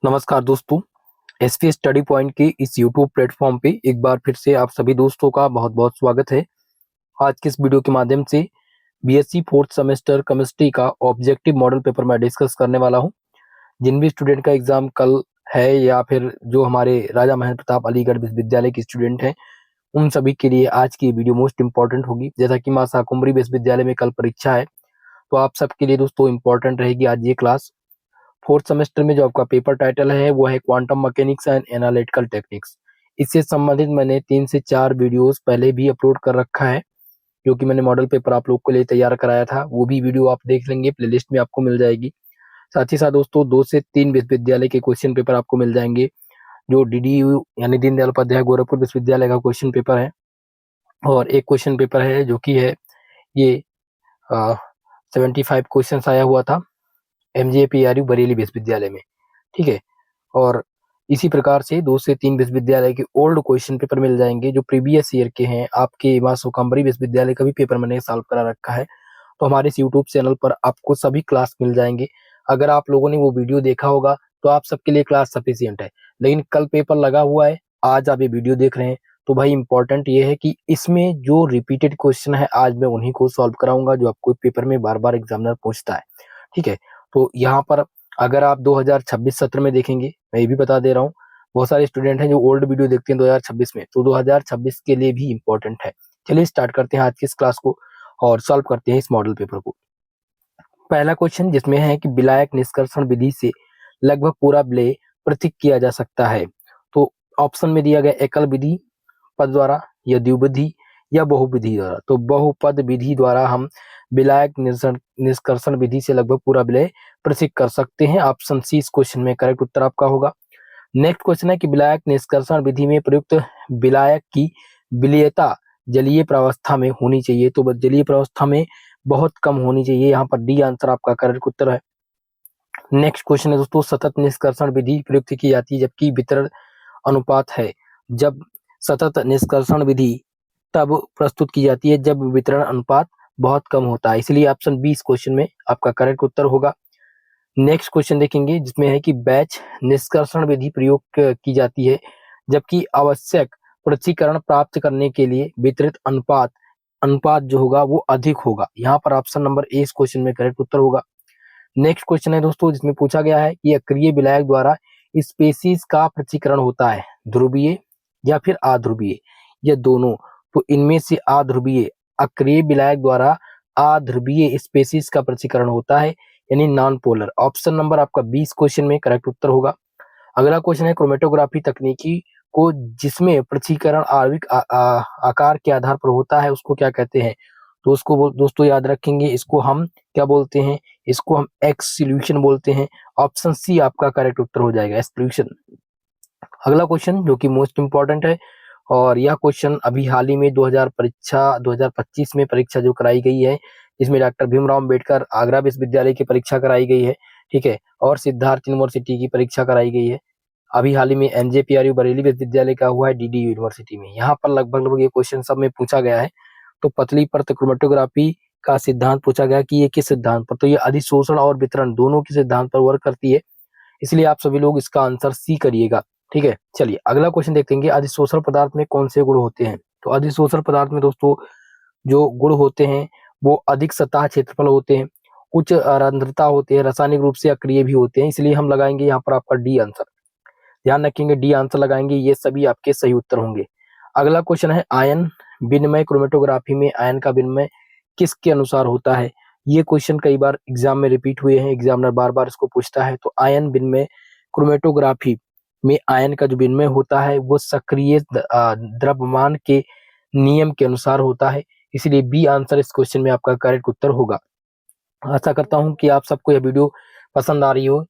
नमस्कार दोस्तों। SP study point के इस यूट्यूब प्लेटफॉर्म पे एक बार फिर से आप सभी दोस्तों का बहुत बहुत स्वागत है। आज के इस वीडियो के माध्यम से बीएससी फोर्थ सेमेस्टर केमिस्ट्री का ऑब्जेक्टिव मॉडल पेपर मैं डिस्कस करने वाला हूं। जिन भी स्टूडेंट का एग्जाम कल है या फिर जो हमारे राजा महेंद्र प्रताप अलीगढ़ विश्वविद्यालय के स्टूडेंट हैं, उन सभी के लिए आज की वीडियो मोस्ट इंपॉर्टेंट होगी। जैसा कि मां शाकुंभरी विश्वविद्यालय में कल परीक्षा है, तो आप सबके लिए दोस्तों इंपॉर्टेंट रहेगी आज ये क्लास। फोर्थ सेमेस्टर में जो आपका पेपर टाइटल है वो है quantum mechanics and analytical techniques. इससे संबंधित मैंने 3 से 4 वीडियोस पहले भी अपलोड कर रखा है, जो कि मैंने मॉडल पेपर आप लोग के लिए तैयार कराया था। वो भी वीडियो आप देख लेंगे, प्लेलिस्ट में आपको मिल जाएगी। साथ ही साथ दोस्तों 2 से 3 विश्वविद्यालय के क्वेश्चन पेपर आपको मिल जाएंगे, जो डीडीयू यानी दीनदयाल उपाध्याय गोरखपुर विश्वविद्यालय का क्वेश्चन पेपर है, और एक क्वेश्चन पेपर है जो कि है ये 75 क्वेश्चन आया हुआ था एमजीएपीआरयू बरेली विश्वविद्यालय में। ठीक है, और इसी प्रकार से 2 से 3 विश्वविद्यालय के ओल्ड क्वेश्चन पेपर मिल जाएंगे जो प्रीवियस ईयर के हैं। आपके मां शाकुंभरी विश्वविद्यालय का भी पेपर मैंने सॉल्व करा रखा है, तो हमारे इस यूट्यूब चैनल पर आपको सभी क्लास मिल जाएंगे। अगर आप लोगों ने वो वीडियो देखा होगा तो आप सबके लिए क्लास सफिशियंट है, लेकिन कल पेपर लगा हुआ है, आज आप ये वीडियो देख रहे हैं, तो भाई इंपॉर्टेंट ये है कि इसमें जो रिपीटेड क्वेश्चन है आज मैं उन्हीं को सॉल्व कराऊंगा जो आपको पेपर में बार बार एग्जामिनर पूछता है। ठीक है, तो यहाँ पर अगर आप 2026 सत्र में देखेंगे, मैं ये भी बता दे रहा हूँ, बहुत सारे स्टूडेंट हैं जो ओल्ड वीडियो देखते हैं 2026 में, तो 2026 के लिए भी इम्पोर्टेंट है। चलिए स्टार्ट करते हैं आज की इस क्लास को और सॉल्व करते हैं इस मॉडल पेपर को। पहला क्वेश्चन जिसमें है कि विलायक निष्कर्षण विधि से लगभग पूरा विलेय पृथक किया जा सकता है। तो ऑप्शन में दिया गया एकल विधि पद द्वारा या द्विविधि या बहुविधि द्वारा। तो बहुपद विधि द्वारा हम विलायक निष्कर्षण विधि से लगभग पूरा विलेय पृथक कर सकते हैं। ऑप्शन सी इस क्वेश्चन में करेक्ट उत्तर आपका होगा। नेक्स्ट क्वेश्चन है कि विलायक निष्कर्षण विधि में प्रयुक्त विलायक की विलेयता जलीय प्रावस्था में होनी चाहिए। तो जलीय प्रावस्था में बहुत कम होनी चाहिए, यहाँ पर डी आंसर आपका करेक्ट उत्तर है। नेक्स्ट क्वेश्चन है दोस्तों, सतत निष्कर्षण विधि प्रयुक्त की जाती है जबकि वितरण अनुपात है। जब सतत निष्कर्षण विधि तब प्रस्तुत की जाती है जब वितरण अनुपात बहुत कम होता है, इसलिए ऑप्शन बी इस क्वेश्चन में आपका करेक्ट उत्तर होगा। नेक्स्ट क्वेश्चन देखेंगे जिसमें है कि बैच निष्कर्षण विधि प्रयोग की जाती है जबकि आवश्यक पृथक्करण प्राप्त करने के लिए वितरित अनुपात अनुपात जो होगा वो अधिक होगा। यहाँ पर ऑप्शन नंबर ए इस क्वेश्चन में करेक्ट उत्तर होगा। नेक्स्ट क्वेश्चन है दोस्तों जिसमें पूछा गया है कि अक्रिय विलायक द्वारा स्पेसीज का पृथक्करण होता है ध्रुवीय या फिर अध्रुवीय या दोनों। तो इनमें से अध्रुवीय अक्रिय विलायक द्वारा अध्रुवीय स्पेसीज का पृथक्करण होता है, यानी नॉन पोलर। ऑप्शन नंबर आपका 20 क्वेश्चन में करेक्ट उत्तर होगा। अगला क्वेश्चन है क्रोमेटोग्राफी तकनीकी को जिसमें पृथक्करण आणविक आकार के आधार पर होता है उसको क्या कहते हैं। तो उसको दोस्तों याद रखेंगे, इसको हम क्या बोलते हैं, इसको हम एक्सक्लूशन बोलते हैं। ऑप्शन सी आपका करेक्ट उत्तर हो जाएगा, एक्सक्लूशन। अगला क्वेश्चन जो कि मोस्ट इंपॉर्टेंट है, और यह क्वेश्चन अभी हाल ही में 2025 में परीक्षा जो कराई गई है, इसमें डॉक्टर भीमराव अंबेडकर आगरा विश्वविद्यालय की परीक्षा कराई गई है। ठीक है, और सिद्धार्थ यूनिवर्सिटी की परीक्षा कराई गई है। अभी हाल ही में एनजेपीआरयू बरेली विश्वविद्यालय का हुआ है डीडी यूनिवर्सिटी में। यहाँ पर लगभग ये क्वेश्चन सब में पूछा गया है। तो पतली परत क्रोमेटोग्राफी का सिद्धांत पूछा गया कि ये किस सिद्धांत पर, तो ये अधिशोषण और वितरण दोनों के सिद्धांत पर वर्क करती है, इसलिए आप सभी लोग इसका आंसर सी करिएगा। ठीक है, चलिए अगला क्वेश्चन देखते हैं। अधिशोषण पदार्थ में कौन से गुण होते हैं। तो अधिशोषण पदार्थ में दोस्तों जो गुण होते हैं वो अधिक सतह क्षेत्रफल होते हैं, उच्च रंध्रता होती है, रासायनिक रूप से अक्रिय भी होते हैं, इसलिए हम लगाएंगे यहाँ पर आपका डी आंसर। ध्यान रखेंगे डी आंसर लगाएंगे, ये सभी आपके सही उत्तर होंगे। अगला क्वेश्चन है आयन विनिमय क्रोमेटोग्राफी में आयन का विनिमय किसके अनुसार होता है। ये क्वेश्चन कई बार एग्जाम में रिपीट हुए हैं, एग्जामिनर बार बार इसको पूछता है। तो आयन विनिमय क्रोमेटोग्राफी में आयन का जो विनिमय होता है वो सक्रिय द्रव्यमान के नियम के अनुसार होता है, इसलिए बी आंसर इस क्वेश्चन में आपका करेक्ट उत्तर होगा। आशा करता हूं कि आप सबको यह वीडियो पसंद आ रही हो।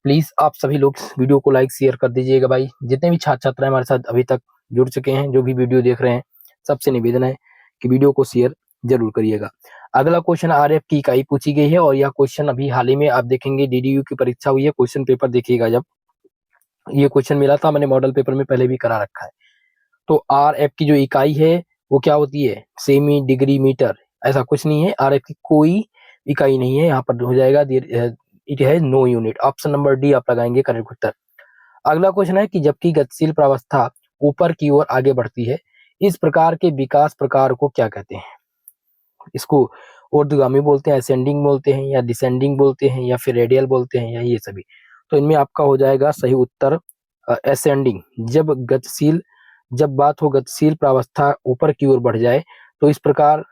प्लीज आप सभी लोग इस वीडियो को लाइक शेयर कर दीजिएगा भाई। जितने भी छात्र छात्राएं हमारे साथ अभी तक जुड़ चुके हैं, जो भी वीडियो देख रहे हैं, सबसे निवेदन है कि वीडियो को शेयर जरूर करिएगा। अगला क्वेश्चन आरएफ की इकाई पूछी गई है, और यह क्वेश्चन अभी हाल ही में आप देखेंगे डीडीयू की परीक्षा हुई है, क्वेश्चन पेपर देखिएगा। जब ये क्वेश्चन मिला था मैंने मॉडल पेपर में पहले भी करा रखा है। तो आरएफ की जो इकाई है वो क्या होती है, सेमी, डिग्री, मीटर, ऐसा कुछ नहीं है। आरएफ की कोई इकाई नहीं है, यहाँ पर हो जाएगा इट है no unit. Option number D आप लगाएंगे करेक्ट उत्तर। अगला क्वेश्चन है कि जबकि गतिशील प्रावस्था ऊपर की ओर आगे बढ़ती है, इस प्रकार के विकास प्रकार को क्या कहते हैं? इसको ऊर्ध्वगामी बोलते हैं, असेंडिंग बोलते हैं, या डिसेंडिंग बोलते हैं, या फिर रेडियल बोलते हैं, या ये सभी। तो इनमें आपका हो जाएगा सही उत्तर असेंडिंग। जब बात हो गतिशील प्रावस्था ऊपर की ओर बढ़ जाए तो इस प्रकार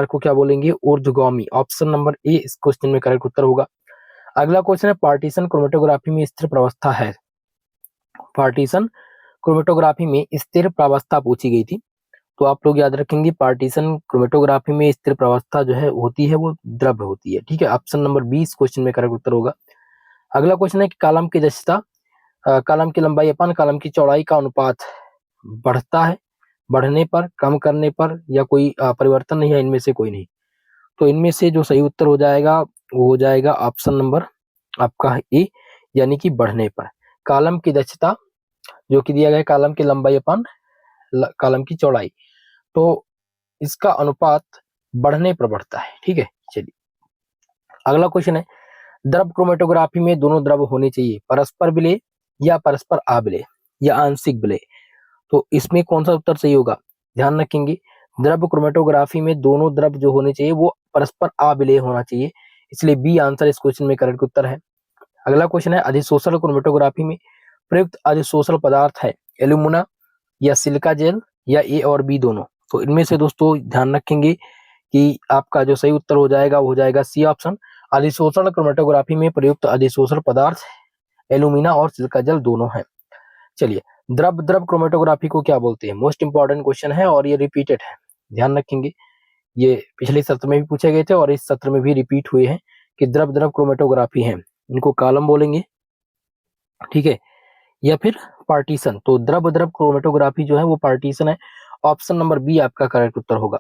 को क्या बोलेंगे? ऊर्ध्वगामी। ऑप्शन नंबर ए इस क्वेश्चन में करेक्ट उत्तर होगा। अगला क्वेश्चन है पार्टीशन क्रोमेटोग्राफी में स्थिर प्रावस्था है। पार्टीशन क्रोमेटोग्राफी में स्थिर प्रावस्था पूछी गई थी, तो आप लोग याद रखेंगे पार्टीशन क्रोमेटोग्राफी में स्थिर प्रावस्था जो है होती है वो द्रव्य होती है। ठीक है, ऑप्शन नंबर 20 क्वेश्चन में करेक्ट उत्तर होगा। अगला क्वेश्चन है कि कॉलम की दक्षता, कॉलम की लंबाई अपन कॉलम की चौड़ाई का अनुपात बढ़ता है बढ़ने पर, कम करने पर, या कोई परिवर्तन नहीं है, इनमें से कोई नहीं। तो इनमें से जो सही उत्तर हो जाएगा वो हो जाएगा ऑप्शन नंबर आपका ए, यानी कि बढ़ने पर। कॉलम की दक्षता जो कि दिया गया है कॉलम की लंबाई अपन कॉलम की चौड़ाई, तो इसका अनुपात बढ़ने पर बढ़ता है। ठीक है, चलिए अगला क्वेश्चन है द्रव क्रोमेटोग्राफी में दोनों द्रव होने चाहिए, परस्पर विलय या परस्पर अविलय या आंशिक विलय। तो इसमें कौन सा उत्तर सही होगा? ध्यान रखेंगे, द्रव क्रोमेटोग्राफी में दोनों द्रव जो होने चाहिए वो परस्पर अविलय होना चाहिए, इसलिए बी आंसर इस क्वेश्चन में करेक्ट उत्तर है। अगला क्वेश्चन है अधिशोषण क्रोमेटोग्राफी में प्रयुक्त अधिशोषण पदार्थ है एल्यूमिना या सिलिका जेल या ए और बी दोनों। तो इनमें से दोस्तों ध्यान रखेंगे कि आपका जो सही उत्तर हो जाएगा वो हो जाएगा सी ऑप्शन। अधिशोषण क्रोमेटोग्राफी में प्रयुक्त अधिशोषण पदार्थ एल्यूमिना और सिलिका जेल दोनों है। चलिए द्रव क्रोमेटोग्राफी को क्या बोलते हैं? मोस्ट इंपॉर्टेंट क्वेश्चन है और ये रिपीटेड है, ध्यान रखेंगे। ये पिछले सत्र में भी पूछे गए थे और इस सत्र में भी रिपीट हुए हैं कि द्रव क्रोमेटोग्राफी है, इनको कॉलम बोलेंगे, ठीक है, या फिर पार्टीशन। तो द्रव क्रोमेटोग्राफी जो है वो पार्टीशन है, ऑप्शन नंबर बी आपका करेक्ट उत्तर होगा।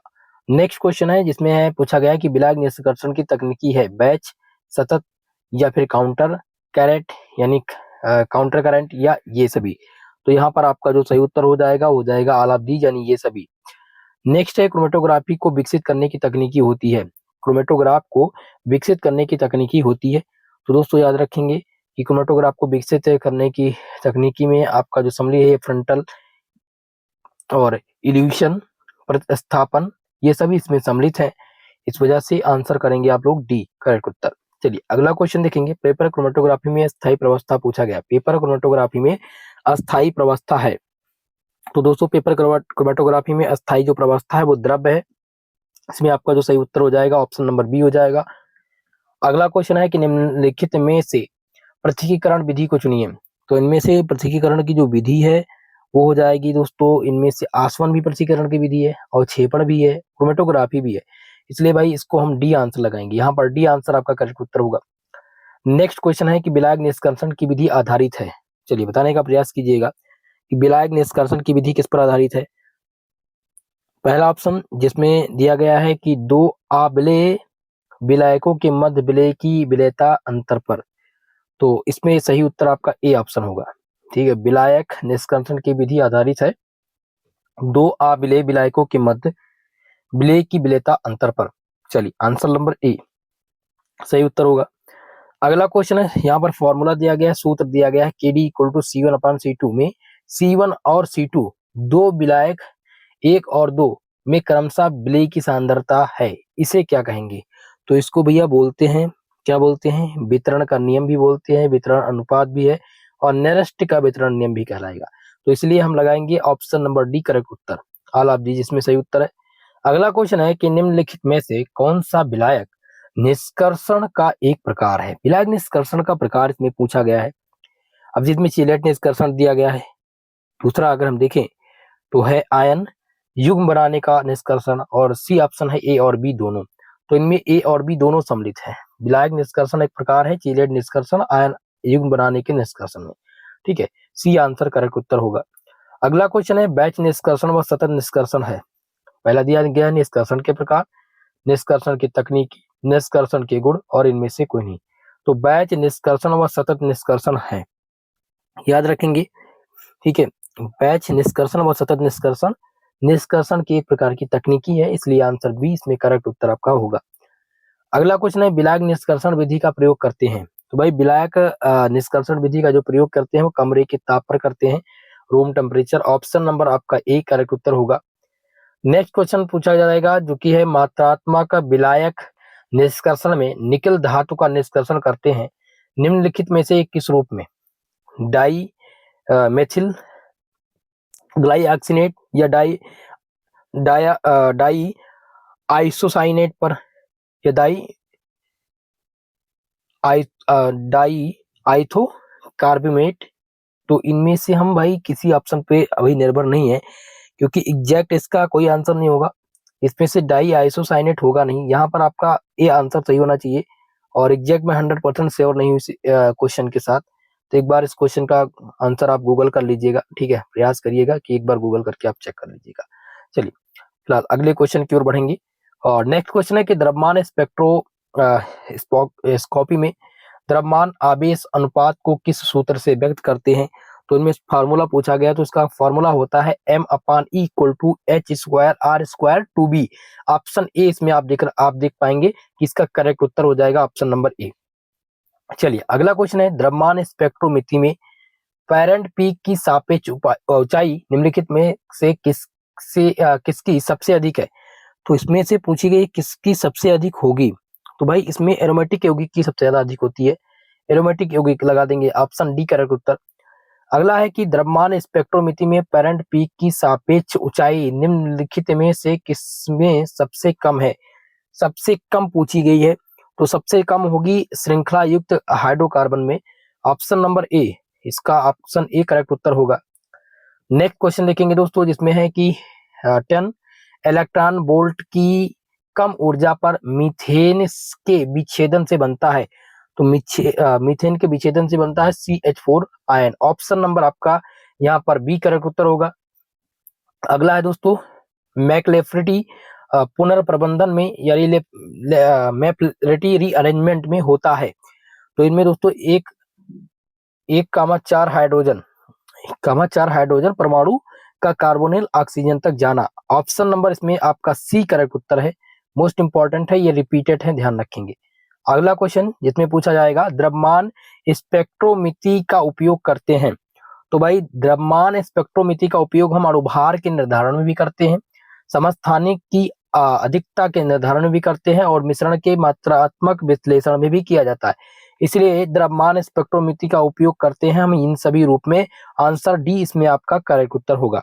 नेक्स्ट क्वेश्चन है जिसमें पूछा गया है कि बिलाग निष्कर्षण की तकनीकी है बैच, सतत, या फिर काउंटर करंट, यानी काउंटर करंट, या ये सभी। तो यहाँ पर आपका जो सही उत्तर हो जाएगा ऑल ऑफ दी, यानी ये सभी। नेक्स्ट है क्रोमेटोग्राफी को विकसित करने की तकनीकी होती है, क्रोमेटोग्राफ को विकसित करने की तकनीकी होती है। तो दोस्तों याद रखेंगे कि क्रोमेटोग्राफ को विकसित करने की तकनीकी में आपका जो सम्मिलित है फ्रंटल और इल्यूशन प्रतिस्थापन, ये सभी इसमें सम्मिलित है, इस वजह से आंसर करेंगे आप लोग डी करेक्ट उत्तर। चलिए अगला क्वेश्चन देखेंगे, पेपर क्रोमेटोग्राफी में अस्थायी प्रवस्था पूछा गया। पेपर क्रोमेटोग्राफी में अस्थायी प्रवस्था है, तो दोस्तों पेपर क्रोमेटोग्राफी में अस्थायी जो प्रवस्था है वो द्रव्य है, इसमें आपका जो सही उत्तर हो जाएगा ऑप्शन नंबर बी हो जाएगा। अगला क्वेश्चन है कि निम्नलिखित में से पृथक्कीकरण विधि को चुनिए। तो इनमें से पृथक्कीकरण की जो विधि है वो हो जाएगी दोस्तों, इनमें से आसवन भी पृथक्कीकरण की विधि है और क्षेपण भी है, क्रोमेटोग्राफी भी है, इसलिए भाई इसको हम डी आंसर लगाएंगे। यहाँ पर डी आंसर आपका करेक्ट उत्तर होगा। नेक्स्ट क्वेश्चन है कि विलायक निष्कर्षण की विधि आधारित है। चलिए बताने का प्रयास कीजिएगा कि विलायक निष्कर्षण की विधि किस पर आधारित है। पहला ऑप्शन जिसमें दिया गया है कि दो अविलेय विलायकों के मध्य विलेय की विलेयता अंतर पर, तो इसमें सही उत्तर आपका ए ऑप्शन होगा। ठीक है, विलायक निष्कर्षण की विधि आधारित है दो अविलेय विलायकों के मध्य विलेय की विलेयता अंतर पर। चलिए आंसर नंबर ए सही उत्तर होगा। अगला क्वेश्चन है, यहाँ पर फॉर्मूला दिया गया है, सूत्र दिया गया है KD इक्वल टू C1/C2 में C1 और C2 दो विलायक 1 और 2 में क्रमशः विलेय की सांद्रता है, इसे क्या कहेंगे? तो इसको भैया बोलते हैं, क्या बोलते हैं? वितरण का नियम भी बोलते हैं, वितरण अनुपात भी है, और नेरेस्ट का वितरण नियम भी कहलाएगा। तो इसलिए हम लगाएंगे option number D correct Uttar, all of the, जिसमें सही उत्तर है। अगला क्वेश्चन है कि निम्नलिखित में से कौन सा विलायक निष्कर्षण का एक प्रकार है? विलायक निष्कर्षण का प्रकार इसमें पूछा गया है। अब जिसमें चिलेट निष्कर्षण दिया गया है, दूसरा अगर हम देखें तो है आयन युग्म बनाने का निष्कर्षण, और सी ऑप्शन है ए और बी दोनों। तो इनमें ए और बी दोनों सम्मिलित है। विलायक निष्कर्षण एक प्रकार है, चिलेट निष्कर्षण आयन युग्म बनाने के निष्कर्षण में। ठीक है, सी आंसर करेक्ट उत्तर होगा। अगला क्वेश्चन है बैच निष्कर्षण व सतत निष्कर्षण है। पहला दिया गया निष्कर्षण के प्रकार, निष्कर्षण की तकनीकी, निष्कर्षण के गुण, और इनमें से कोई नहीं। तो बैच निष्कर्षण व सतत निष्कर्षण है, याद रखेंगे। ठीक है, बैच निष्कर्षण व सतत निष्कर्षण निष्कर्षण की एक प्रकार की तकनीकी है, इसलिए आंसर बी इसमें करेक्ट उत्तर आपका होगा। अगला क्वेश्चन है विलायक निष्कर्षण विधि का प्रयोग करते हैं। तो भाई विलायक निष्कर्षण विधि का जो प्रयोग करते हैं वो कमरे के ताप पर करते हैं, रूम टेम्परेचर। ऑप्शन नंबर आपका ए करेक्ट उत्तर होगा। नेक्स्ट क्वेश्चन पूछा जाएगा जो कि है मात्रात्मक विलायक निष्कर्षण में निकल धातु का निष्कर्षण करते हैं निम्नलिखित में से किस रूप में? डाई मेथिल ग्लाइऑक्सिनेट या डाई आइसोसाइनेट पर या डाई आइथो कार्बोमेट। तो इनमें से हम भाई किसी ऑप्शन पे अभी निर्भर नहीं है, क्योंकि एग्जैक्ट इसका कोई आंसर नहीं होगा। इसमें से डाई आइसोसाइनेट होगा नहीं, यहाँ पर आपका ए आंसर सही होना चाहिए। और एग्जैक्ट में 100% श्योर नहीं हुई क्वेश्चन के साथ, तो एक बार इस क्वेश्चन का आंसर आप गूगल कर लीजिएगा, ठीक है। प्रयास करिएगा कि एक बार गूगल करके आप चेक कर लीजिएगा। चलिए फिलहाल अगले क्वेश्चन की ओर बढ़ेंगे। और नेक्स्ट क्वेश्चन है कि द्रव्यमान स्पेक्ट्रोस्कोपी में द्रव्यमान आवेश अनुपात को किस सूत्र से व्यक्त करते हैं? तो इनमें फार्मूला पूछा गया, तो इसका फार्मूला होता है m/E = h²r²2b। ऑप्शन ए इसमें आप देख पाएंगे कि इसका करेक्ट उत्तर हो जाएगा ऑप्शन नंबर ए। चलिए अगला क्वेश्चन है द्रव्यमान स्पेक्ट्रोमिति में पेरेंट पीक की सापेक्ष ऊंचाई निम्नलिखित में से किसकी सबसे अधिक है? तो इसमें से पूछी गई किसकी सबसे अधिक होगी? तो भाई इसमें एरोमेटिक यौगिक की सबसे ज्यादा अधिक होती है, एरोमेटिक यौगिक लगा देंगे, ऑप्शन डी करेक्ट उत्तर। अगला है कि द्रव्यमान स्पेक्ट्रोमिति में पेरेंट पीक की सापेक्ष ऊंचाई निम्नलिखित में से किसमें सबसे कम है? सबसे कम पूछी गई है, तो सबसे कम होगी श्रृंखला युक्त हाइड्रोकार्बन में, ऑप्शन नंबर ए। इसका ऑप्शन ए करेक्ट उत्तर होगा। नेक्स्ट क्वेश्चन देखेंगे दोस्तों, जिसमें है कि 10 इलेक्ट्रॉन वोल्ट की कम ऊर्जा पर मीथेन के विच्छेदन से बनता है। तो मीथेन के विच्छेदन से बनता है CH4 आयन। ऑप्शन नंबर आपका यहाँ पर बी करेक्ट उत्तर होगा। अगला है दोस्तों मैक्लेफ्रिटी पुनर्प्रबंधन में यानी मैक्लेफ्रिटी रीअरेंजमेंट में होता है। तो इनमें दोस्तों 1,4 हाइड्रोजन परमाणु का कार्बोनिल ऑक्सीजन तक जाना। ऑप्शन नंबर इसमें आपका सी करेक्ट उत्तर है। मोस्ट इंपॉर्टेंट है, ये रिपीटेड है, ध्यान रखेंगे। अगला क्वेश्चन जिसमें पूछा जाएगा द्रव्यमान स्पेक्ट्रोमिति का उपयोग करते हैं। तो भाई द्रव्यमान स्पेक्ट्रोमिति का उपयोग हम अणुभार के निर्धारण में भी करते हैं, समस्थानिक की अधिकता के निर्धारण में भी करते हैं, और मिश्रण के मात्रात्मक विश्लेषण में भी किया जाता है। इसलिए द्रव्यमान स्पेक्ट्रोमिति का उपयोग करते हैं हम इन सभी रूप में। आंसर डी इसमें आपका करेक्ट उत्तर होगा।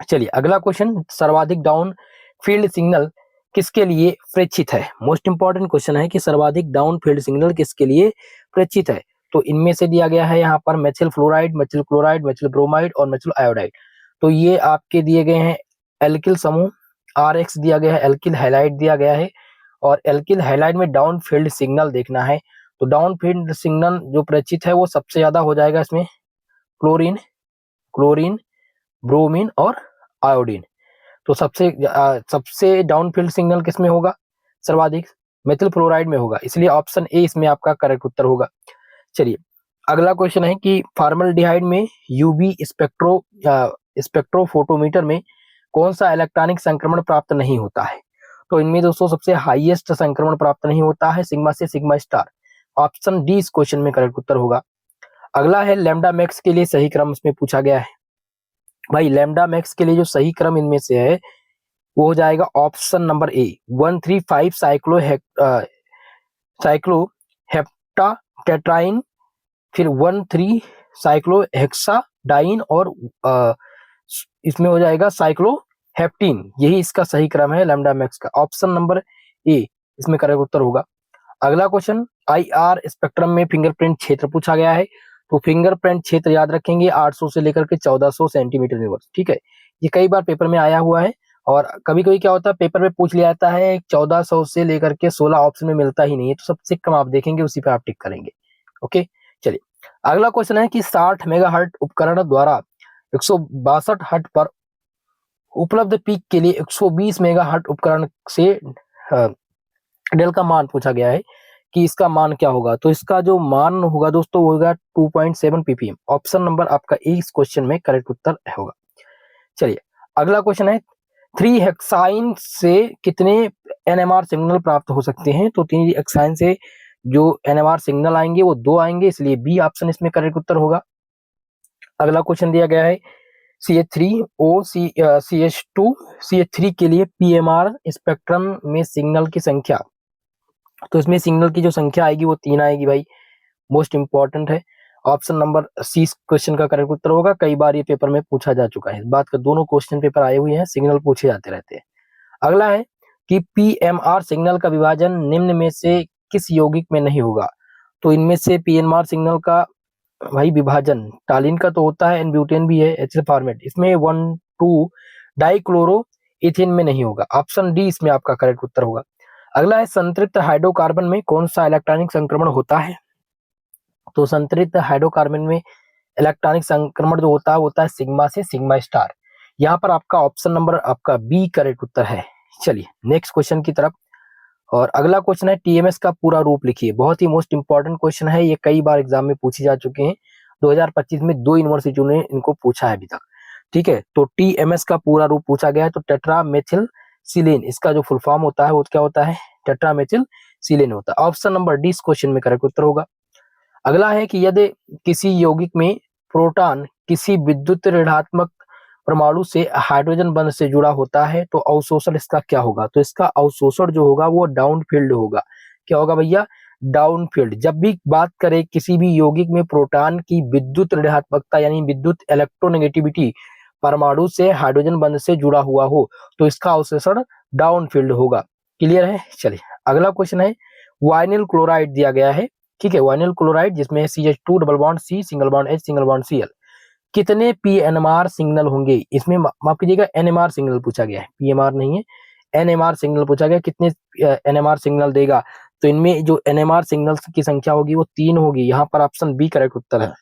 चलिए अगला क्वेश्चन, सर्वाधिक डाउन फील्ड सिग्नल किसके लिए प्रेक्षित है? मोस्ट इंपॉर्टेंट क्वेश्चन है कि सर्वाधिक डाउन फील्ड सिग्नल किसके लिए प्रेक्षित है? तो इनमें से दिया गया है यहाँ पर methyl fluoride, methyl chloride, methyl bromide और मेथिल आयोडाइड। तो ये आपके दिए गए हैं एल्किल समूह। RX दिया गया है, एल्किल हैलाइड दिया गया है, और एल्किल हैलाइड में डाउन फील्ड सिग्नल देखना है। तो डाउन फील्ड सिग्नल जो प्रेक्षित है वो सबसे ज्यादा हो जाएगा इसमें क्लोरीन, ब्रोमीन और आयोडीन। तो सबसे डाउन फील्ड सिग्नल किसमें होगा? सर्वाधिक मेथिल फ्लोराइड में होगा, इसलिए ऑप्शन ए इसमें आपका करेक्ट उत्तर होगा। चलिए अगला क्वेश्चन है कि फॉर्मल्डिहाइड में यूवी स्पेक्ट्रोफोटोमीटर में कौन सा इलेक्ट्रॉनिक संक्रमण प्राप्त नहीं होता है? तो इनमें दोस्तों सबसे हाईएस्ट संक्रमण प्राप्त नहीं होता है सिग्मा से सिग्मा स्टार। ऑप्शन डी इस क्वेश्चन में करेक्ट उत्तर होगा। अगला है लैम्डा मैक्स के लिए सही क्रम इसमें पूछा गया है। भाई लैम्डा मैक्स के लिए जो सही क्रम इनमें से है वो हो जाएगा ऑप्शन नंबर ए 135 साइक्लोहेप्टाटेट्राइन, फिर 13 साइक्लोहेक्साडाइन और इसमें हो जाएगा साइक्लोहेप्टीन। यही इसका सही क्रम है लैम्डा मैक्स का। ऑप्शन नंबर ए इसमें करेक्ट उत्तर होगा। अगला क्वेश्चन IR स्पेक्ट्रम में फिंगरप्रिंट क्षेत्र पूछा गया है। तो फिंगरप्रिंट क्षेत्र याद रखेंगे 800 से लेकर के 1400 सेंटीमीटर यूनिवर्स, ठीक है। ये कई बार पेपर में आया हुआ है, और कभी कभी क्या होता है पेपर में पूछ लिया जाता है 1400 से लेकर के 16 ऑप्शन में मिलता ही नहीं है, तो सबसे कम आप देखेंगे उसी पे आप टिक करेंगे। ओके चलिए अगला क्वेश्चन है कि 60 मेगाहर्ट्ज उपकरण द्वारा 162 हर्ट्ज पर उपलब्ध पीक के लिए 120 मेगाहर्ट्ज उपकरण से डेल का मान पूछा गया है कि इसका मान क्या होगा। तो इसका जो मान होगा दोस्तों वो होगा 2.7 ppm। ऑप्शन नंबर आपका ए इस क्वेश्चन में करेक्ट उत्तर होगा। चलिए अगला क्वेश्चन है 3 हेक्साइन से कितने NMR सिग्नल प्राप्त हो सकते हैं? तो 3 हेक्साइन से जो NMR सिग्नल आएंगे वो 2 आएंगे, इसलिए बी ऑप्शन इसमें करेक्ट उत्तर होगा। अगला क्वेश्चन दिया गया है CH3 के लिए PMR स्पेक्ट्रम में सिग्नल की संख्या। तो इसमें सिग्नल की जो संख्या आएगी वो 3 आएगी भाई, मोस्ट इंपॉर्टेंट है। ऑप्शन नंबर सी क्वेश्चन का करेक्ट उत्तर होगा। कई बार ये पेपर में पूछा जा चुका है, इस बात का दोनों क्वेश्चन पेपर आए हुए हैं, सिग्नल पूछे जाते रहते हैं। अगला है कि PMR सिग्नल का विभाजन निम्न में से किस यौगिक में नहीं होगा। तो इनमें से PMR सिग्नल का भाई विभाजन टालिन का तो होता है, एन-ब्यूटेन भी है, HCl फॉर्मेट, इसमें 1,2 डाइक्लोरो इथेन में नहीं होगा। ऑप्शन डी इसमें आपका करेक्ट उत्तर होगा। अगला है संतृप्त हाइड्रोकार्बन में कौन सा इलेक्ट्रॉनिक संक्रमण होता है। तो संतृप्त हाइड्रोकार्बन में इलेक्ट्रॉनिक संक्रमण जो होता है सिग्मा से सिग्मा स्टार। यहाँ पर आपका ऑप्शन नंबर आपका बी करेक्ट उत्तर है। चलिए नेक्स्ट क्वेश्चन की तरफ। और अगला क्वेश्चन है TMS का पूरा रूप लिखिए। बहुत ही मोस्ट इंपॉर्टेंट क्वेश्चन है, ये कई बार एग्जाम में पूछे जा चुके हैं। 2025 में 2 यूनिवर्सिटियों ने इनको पूछा है अभी तक। ठीक है, तो TMS का पूरा रूप पूछा गया है, तो टेट्रामेथिलसिलेन, इसका जो फुल फॉर्म होता है वो क्या होता है, टेट्रामेथिलसिलेन होता है। ऑप्शन नंबर डी इस क्वेश्चन में करेक्ट उत्तर होगा। अगला है कि यदि किसी यौगिक में प्रोटॉन किसी विद्युत ऋणात्मक परमाणु से हाइड्रोजन बंध से जुड़ा होता है तो अवशोषण इसका क्या होगा। तो इसका अवशोषण जो होगा वो डाउनफील्ड होगा। क्या होगा भैया, डाउनफील्ड। जब भी बात करें किसी भी यौगिक में प्रोटॉन की विद्युत ऋणात्मकता यानी विद्युत इलेक्ट्रोनेगेटिविटी परमाणु से हाइड्रोजन बंध से जुड़ा हुआ हो तो इसका अवशोषण डाउनफील्ड होगा। क्लियर है। चलिए अगला क्वेश्चन है वाइनिल क्लोराइड दिया गया है। ठीक है, वाइनिल क्लोराइड जिसमें CH2 double bond C single bond H single bond Cl, कितने PNMR सिग्नल होंगे। इसमें माफ कीजिएगा NMR सिग्नल पूछा गया है, PMR नहीं है, NMR सिग्नल पूछा गया, कितने NMR सिग्नल देगा। तो इनमें जो NMR सिग्नल की संख्या होगी वो 3 होगी। यहाँ पर ऑप्शन बी करेक्ट उत्तर है।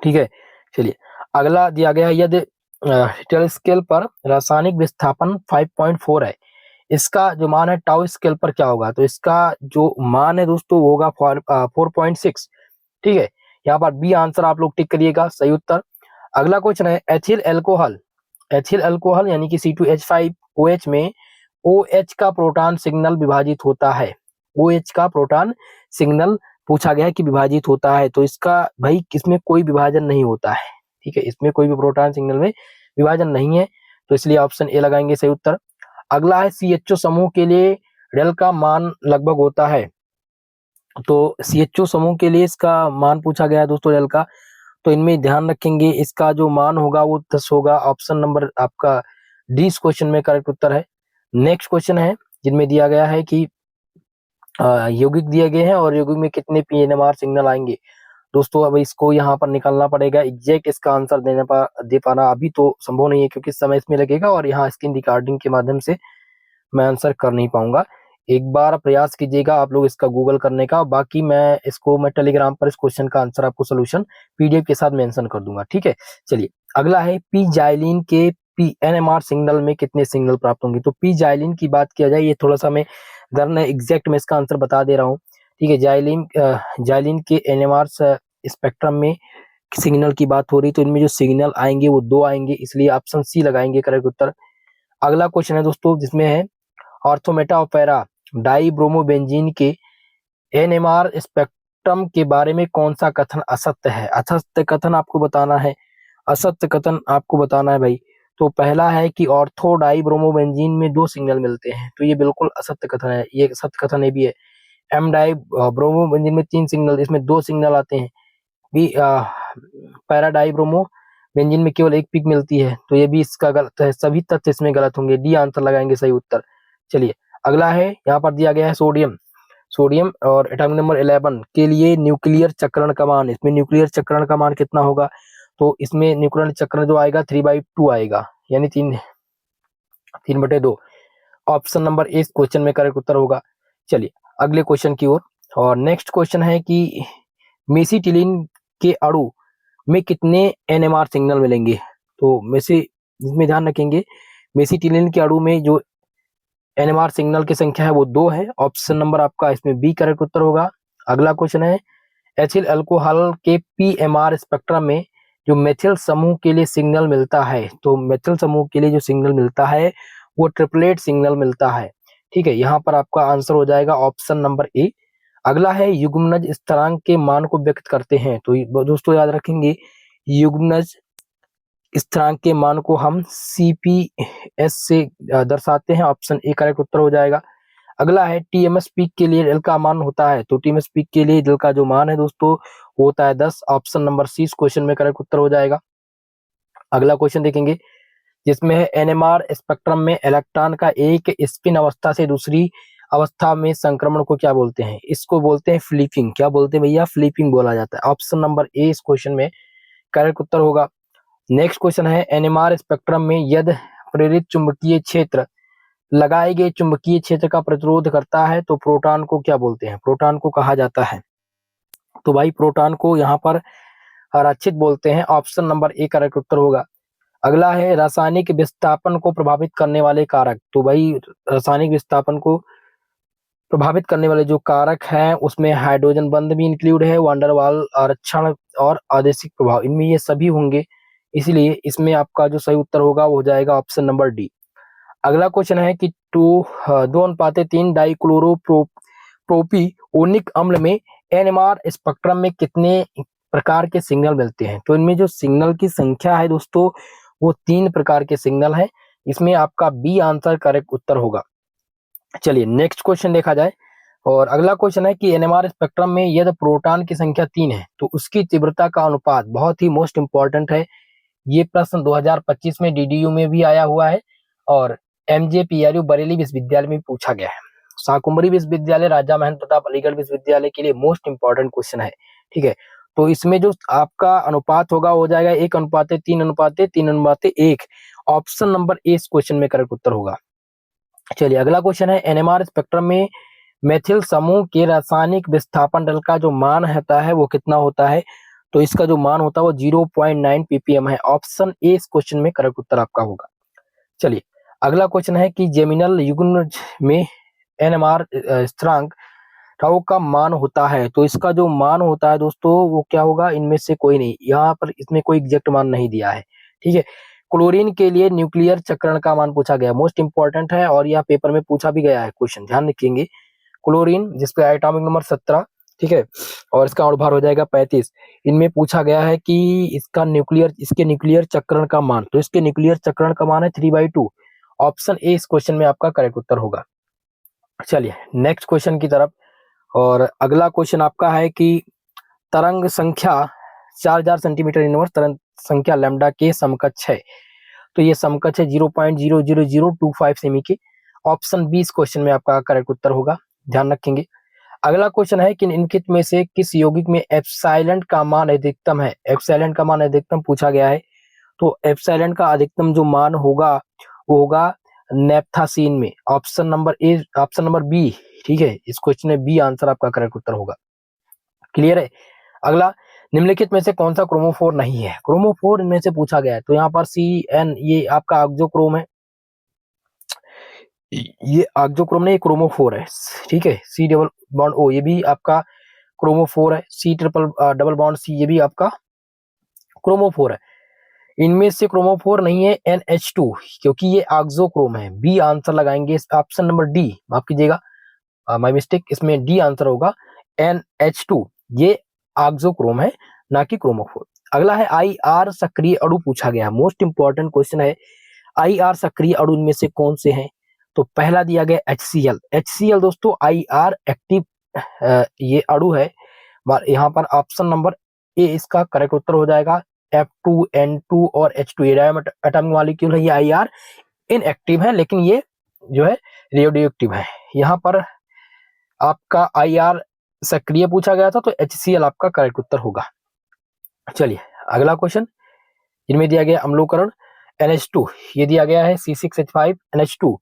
ठीक है, चलिए अगला दिया गया है यदि रिक्टर स्केल पर रासायनिक विस्थापन 5.4 है, इसका जो मान है टाउ स्केल पर क्या होगा। तो इसका जो मान है दोस्तों वो होगा 4.6। ठीक है, यहाँ पर बी आंसर आप लोग टिक करिएगा, सही उत्तर। अगला क्वेश्चन है एथिल अल्कोहल यानी कि C2H5OH में OH का प्रोटॉन सिग्नल विभाजित होता है। OH का प्रोटॉन सिग्नल पूछा गया है कि विभाजित होता है, तो इसका भाई इसमें कोई विभाजन नहीं होता है। ठीक है, इसमें कोई भी प्रोटॉन सिग्नल में विभाजन नहीं है, तो इसलिए ऑप्शन ए लगाएंगे, सही उत्तर। अगला है CHO समूह के लिए डेल का मान लगभग होता है। तो CHO समूह के लिए इसका मान पूछा गया है दोस्तों डेल का, तो इनमें ध्यान रखेंगे इसका जो मान होगा वो 10 होगा। ऑप्शन नंबर आपका डी इस क्वेश्चन में करेक्ट उत्तर है। नेक्स्ट क्वेश्चन है जिनमें दिया गया है कि यौगिक दिए गए हैं और यौगिक में कितने PNMR सिग्नल आएंगे। दोस्तों अब इसको यहाँ पर निकालना पड़ेगा, एग्जैक्ट इसका आंसर दे पाना अभी तो संभव नहीं है क्योंकि समय इसमें लगेगा और यहाँ स्क्रीन रिकॉर्डिंग के माध्यम से मैं आंसर कर नहीं पाऊंगा। एक बार प्रयास कीजिएगा आप लोग इसका गूगल करने का, बाकी मैं टेलीग्राम पर इस क्वेश्चन का आंसर आपको सोल्यूशन PDF के साथ मेंशन कर दूंगा। ठीक है, चलिए अगला है पी जाइलिन के PNMR सिग्नल में कितने सिग्नल प्राप्त होंगे। तो पी जाइलिन की बात किया जाए, ये थोड़ा सा मैं एग्जैक्ट में इसका आंसर बता दे रहा हूँ। ठीक है, जाइलिन के NMR स्पेक्ट्रम में सिग्नल की बात हो रही, तो इनमें जो सिग्नल आएंगे वो 2 आएंगे, इसलिए ऑप्शन सी लगाएंगे करेक्ट उत्तर। अगला क्वेश्चन है दोस्तों जिसमें है ऑर्थोमेटा और पैरा डाइब्रोमोबेंजीन के NMR स्पेक्ट्रम के बारे में कौन सा कथन असत्य है। असत्य कथन आपको बताना है, असत्य कथन आपको बताना है भाई। तो पहला है कि ऑर्थो डाइब्रोमोबेंजीन में 2 सिग्नल मिलते हैं, तो ये बिल्कुल असत्य कथन है, ये सत्य कथन ये भी है। एम डाइब्रोमोबेंजीन में 3 सिग्नल, इसमें 2 सिग्नल आते हैं। बी पैरा डाइब्रोमोबेंजीन में केवल 1 पिक मिलती है, तो ये भी इसका गलत है, सभी तथ्य इसमें गलत होंगे, डी आंसर लगाएंगे सही उत्तर। चलिए अगला है यहाँ पर दिया गया है सोडियम और एटॉमिक नंबर 11 के लिए न्यूक्लियर चक्रण का मान। इसमें न्यूक्लियर चक्रण का मान कितना होगा। तो इसमें न्यूक्लियर चक्रण जो आएगा 3/2 आएगा, यानी 3/2। ऑप्शन नंबर ए इस क्वेश्चन में करेक्ट उत्तर होगा। चलिए अगले क्वेश्चन की ओर। और नेक्स्ट क्वेश्चन है कि मेसिटिलीन के अणु में कितने NMR सिग्नल मिलेंगे। तो इसमें ध्यान रखेंगे मेसिटिलीन के अणु में जो NMR सिग्नल की संख्या है वो 2 है। ऑप्शन नंबर आपका इसमें बी करेक्ट उत्तर होगा। अगला क्वेश्चन है एथिल अल्कोहल के PMR स्पेक्ट्रम में जो मेथिल समूह के लिए सिग्नल मिलता है, तो मेथिल समूह के लिए जो सिग्नल मिलता है वो ट्रिपलेट सिग्नल मिलता है। ठीक है, यहाँ पर आपका आंसर हो जाएगा ऑप्शन नंबर ए। अगला है युग्मनज स्थिरांक के मान को व्यक्त करते हैं। तो दोस्तों याद रखेंगे, युग्मनज स्थिरांक के मान को हम CPS से दर्शाते हैं। ऑप्शन ए करेक्ट उत्तर हो जाएगा। अगला है TMS पीक के लिए डेल का मान होता है। तो TMS पीक के लिए डेल का जो मान है दोस्तों होता है 10। ऑप्शन नंबर सी इस क्वेश्चन में करेक्ट उत्तर हो जाएगा। अगला क्वेश्चन देखेंगे जिसमें है NMR स्पेक्ट्रम में इलेक्ट्रॉन का एक स्पिन अवस्था से दूसरी अवस्था में संक्रमण को क्या बोलते हैं? इसको बोलते हैं फ्लिपिंग। क्या बोलते हैं भैया? फ्लिपिंग बोला जाता है। ऑप्शन नंबर ए इस क्वेश्चन में करेक्ट उत्तर होगा। नेक्स्ट क्वेश्चन है NMR स्पेक्ट्रम में यदि प्रेरित चुंबकीय क्षेत्र लगाए गए चुंबकीय क्षेत्र का प्रतिरोध करता है तो प्रोटॉन को क्या बोलते हैं? प्रोटॉन को कहा जाता है। तो भाई प्रोटॉन को यहाँ पर आरक्षित बोलते हैं। ऑप्शन नंबर ए करेक्ट उत्तर होगा। अगला है रासायनिक विस्थापन को प्रभावित करने वाले कारक। तो भाई रासायनिक विस्थापन को प्रभावित करने वाले जो कारक हैं उसमें हाइड्रोजन बंध भी इंक्लूड है, वांडर वाल आरक्षण और आदेशिक प्रभाव, इनमें ये सभी होंगे। इसलिए इसमें आपका जो सही उत्तर होगा वो हो जाएगा ऑप्शन नंबर डी। अगला क्वेश्चन है कि 2:3 डाइक्लोरोप्रोपियोनिक अम्ल में NMR स्पेक्ट्रम में कितने प्रकार के सिग्नल मिलते हैं? तो इनमें जो सिग्नल की संख्या है दोस्तों वो 3 प्रकार के सिग्नल है। इसमें आपका बी आंसर करेक्ट उत्तर होगा। चलिए नेक्स्ट क्वेश्चन देखा जाए। और अगला क्वेश्चन है कि NMR स्पेक्ट्रम में यदि प्रोटॉन की संख्या 3 है तो उसकी तीव्रता का अनुपात, बहुत ही मोस्ट इंपॉर्टेंट है। ये प्रश्न 2025 में DDU में भी आया हुआ है और MJPRU बरेली विश्वविद्यालय में पूछा गया है। शाकुंभरी विश्वविद्यालय, राजा महेंद्र प्रताप अलीगढ़ विश्वविद्यालय के लिए मोस्ट इंपॉर्टेंट क्वेश्चन है। ठीक है, तो इसमें जो आपका अनुपात होगा हो जाएगा 1:3:3:1। ऑप्शन नंबर ए इस क्वेश्चन में करेक्ट उत्तर होगा। चलिए अगला क्वेश्चन है NMR स्पेक्ट्रम में मेथिल समूह के रासायनिक विस्थापन दल का जो मान होता है वो कितना होता है? तो इसका जो मान होता है वो 0.9 ppm है। ऑप्शन ए इस क्वेश्चन में करेक्ट उत्तर आपका होगा। चलिए अगला क्वेश्चन है कि जेमिनल युग्म में NMR स्थिरांक टाउ का मान होता है। तो इसका जो मान होता है दोस्तों वो क्या होगा? इनमें से कोई नहीं, यहाँ पर इसमें कोई एग्जैक्ट मान नहीं दिया है। ठीक है, क्लोरीन के लिए न्यूक्लियर चक्रण का मान पूछा गया, मोस्ट इंपॉर्टेंट है और यह पेपर में पूछा भी गया है क्वेश्चन, ध्यान रखेंगे। क्लोरीन जिसपे एटॉमिक नंबर 17, ठीक है, और इसका अनुभार हो जाएगा 35। इनमें पूछा गया है कि इसके न्यूक्लियर चक्रण का मान, तो इसके न्यूक्लियर चक्रण का मान है 3/2। ऑप्शन ए इस क्वेश्चन में आपका करेक्ट उत्तर होगा। चलिए नेक्स्ट क्वेश्चन की तरफ। और अगला क्वेश्चन आपका है कि तरंग संख्या 4000 सेंटीमीटर इनवर्स तरंग संख्या लैम्डा के समकक्ष है। तो ये समकक्ष है 0.00025 सेमी के। ऑप्शन बी इस क्वेश्चन में आपका करेक्ट उत्तर होगा, ध्यान रखेंगे। अगला क्वेश्चन है कि निम्नलिखित में से किस यौगिक में एप्सिलॉन का मान अधिकतम है? एप्सिलॉन का मान अधिकतम पूछा गया है। तो एप्सिलॉन का अधिकतम जो मान होगा वो होगा नेप्थासीन में। ऑप्शन नंबर बी, ठीक है, इस क्वेश्चन में बी आंसर आपका करेक्ट उत्तर होगा। क्लियर है। अगला, निम्नलिखित में से कौन सा क्रोमोफोर नहीं है? क्रोमोफोर इनमें से पूछा गया है। तो यहाँ पर CN ये आपका ऑक्सोक्रोम है, ये ऑक्सोक्रोम नहीं, क्रोमोफोर है। ठीक है, C डबल बॉन्ड O ये भी आपका क्रोमोफोर है। C डबल बॉन्ड C ये भी आपका क्रोमोफोर है। इनमें से क्रोमोफोर नहीं है NH2, क्योंकि ये ऑक्सोक्रोम है। बी आंसर लगाएंगे, ऑप्शन नंबर डी, माफ कीजिएगा माय मिस्टेक, इसमें डी आंसर होगा। NH2 ये ऑक्सोक्रोम है, ना कि क्रोमोफोर। अगला है IR सक्रिय अणु पूछा गया, मोस्ट इंपॉर्टेंट क्वेश्चन है। IR सक्रिय अणु इनमें से कौन से हैं? तो पहला दिया गया HCl दोस्तों IR एक्टिव ये अणु है। यहाँ पर ऑप्शन नंबर ए इसका करेक्ट उत्तर हो जाएगा। F2N2 और H2 ये एटॉमिक मॉलिक्यूल है, ये IR इनएक्टिव है, लेकिन ये जो है रेडियोएक्टिव है। यहाँ पर आपका IR सक्रिय पूछा गया था, तो HCl आपका करेक्ट उत्तर होगा। चलिए अगला क्वेश्चन, इनमें दिया गया अम्लोकरण NH2, ये दिया गया है C6H5NH2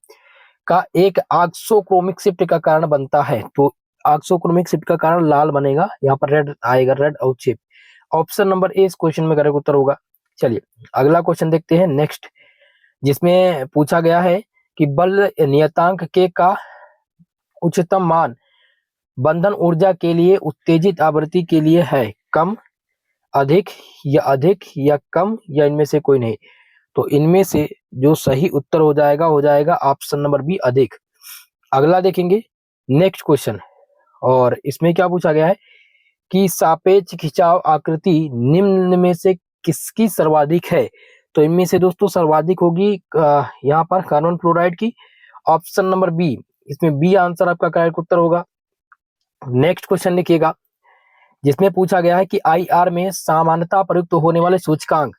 का एक ऑक्सोक्रोमिक शिफ्ट का कारण बनता है। तो ऑक्सोक्रोमिक शिफ्ट का कारण लाल बनेगा, यहाँ पर रेड आएगा, रेड आउटशिप। ऑप्शन नंबर ए इस क्वेश्चन में करेक्ट उत्तर होगा। चलिए अगला क्वेश्चन देखते हैं नेक्स्ट, जिसमें पूछा गया है कि बल नियतांक के का उच्चतम मान बंधन ऊर्जा के लिए उत्तेजित आवृत्ति के लिए है कम, अधिक या कम, या इनमें से कोई नहीं। तो इनमें से जो सही उत्तर हो जाएगा ऑप्शन नंबर बी, अधिक। अगला देखेंगे नेक्स्ट क्वेश्चन, और इसमें क्या पूछा गया है कि सापेक्ष खिंचाव आकृति निम्न में से किसकी सर्वाधिक है। तो इनमें से दोस्तों सर्वाधिक होगी यहाँ पर कार्बन फ्लोराइड की, ऑप्शन नंबर बी। इसमें बी आंसर आपका करेक्ट उत्तर होगा। नेक्स्ट क्वेश्चन लिखिएगा, जिसमें पूछा गया है कि आईआर में सामान्यतः प्रयुक्त होने वाले सूचकांक।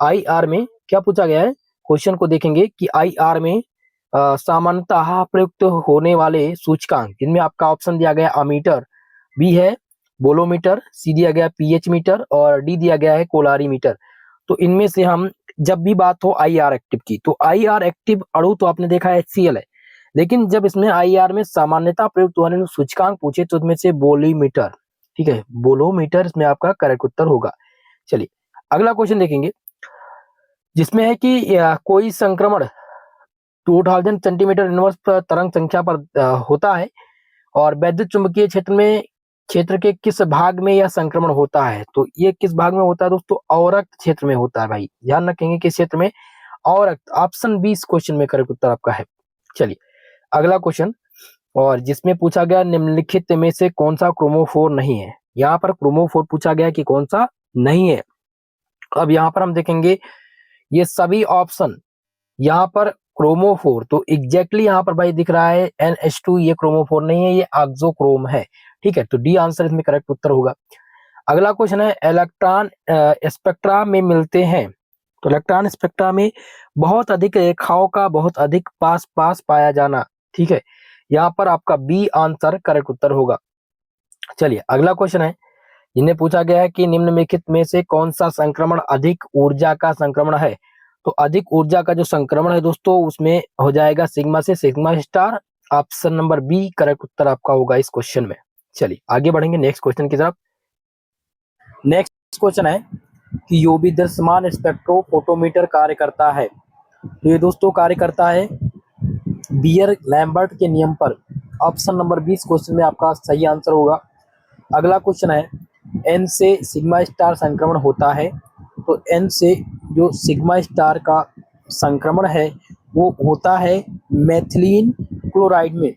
आईआर में क्या पूछा गया है, क्वेश्चन को देखेंगे कि आईआर में सामान्यतः प्रयुक्त होने वाले सूचकांक, जिनमें आपका ऑप्शन दिया गया अमीटर, बी है बोलोमीटर, सी दिया गया पीएच मीटर और डी दिया गया है कोलारीमीटर। तो इनमें से हम जब भी बात हो आईआर एक्टिव की, तो आईआर एक्टिव अणु तो आपने देखा है HCl है, लेकिन जब इसमें आईआर में सामान्यतः प्रयुक्त होने वाले सूचकांक पूछे तो इसमें से बोलीमीटर, ठीक है, बोलोमीटर इसमें आपका करेक्ट उत्तर होगा। चलिए अगला क्वेश्चन देखेंगे, जिसमें है कि कोई संक्रमण 2000 सेंटीमीटर इनवर्स तरंग संख्या पर होता है और वैद्युत चुंबकीय क्षेत्र के किस भाग में यह संक्रमण होता है। तो ये किस भाग में होता है दोस्तों, अवरक्त क्षेत्र में होता है भाई, ध्यान रखेंगे किस क्षेत्र में, अवरक्त। ऑप्शन बी इस क्वेश्चन में करेक्ट उत्तर आपका है। चलिए अगला क्वेश्चन, और जिसमें पूछा गया निम्नलिखित में से कौन सा क्रोमोफोर नहीं है। यहाँ पर क्रोमोफोर पूछा गया कि कौन सा नहीं है। अब यहाँ पर हम देखेंगे ये सभी ऑप्शन, यहाँ पर क्रोमोफोर तो एग्जैक्टली यहाँ पर भाई दिख रहा है NH2, ये क्रोमोफोर नहीं है, ये ऑक्सोक्रोम है, ठीक है। तो डी आंसर इसमें करेक्ट उत्तर होगा। अगला क्वेश्चन है, इलेक्ट्रॉन स्पेक्ट्रा में मिलते हैं। तो इलेक्ट्रॉन स्पेक्ट्रा में बहुत अधिक रेखाओं का बहुत अधिक पास पास पाया जाना, ठीक है, यहाँ पर आपका बी आंसर करेक्ट उत्तर होगा। चलिए अगला क्वेश्चन है, जिन्हें पूछा गया है कि निम्नलिखित में से कौन सा संक्रमण अधिक ऊर्जा का संक्रमण है। तो अधिक ऊर्जा का जो संक्रमण है दोस्तों, उसमें हो जाएगा सिग्मा से sigma star, option number B correct उत्तर आपका होगा इस क्वेश्चन में। चलिए आगे बढ़ेंगे नेक्स्ट क्वेश्चन की तरफ। नेक्स्ट क्वेश्चन है कि यूवी दृश्यमान स्पेक्ट्रोफोटोमीटर कार्य करता है। तो ये दोस्तों कार्य करता है बियर लैम्बर्ट के नियम पर, ऑप्शन नंबर 20 क्वेश्चन में आपका सही आंसर होगा। अगला क्वेश्चन है, एन से सिग्मा स्टार संक्रमण होता है। तो एन से जो सिग्मा स्टार का संक्रमण है वो होता है मेथिलीन क्लोराइड में,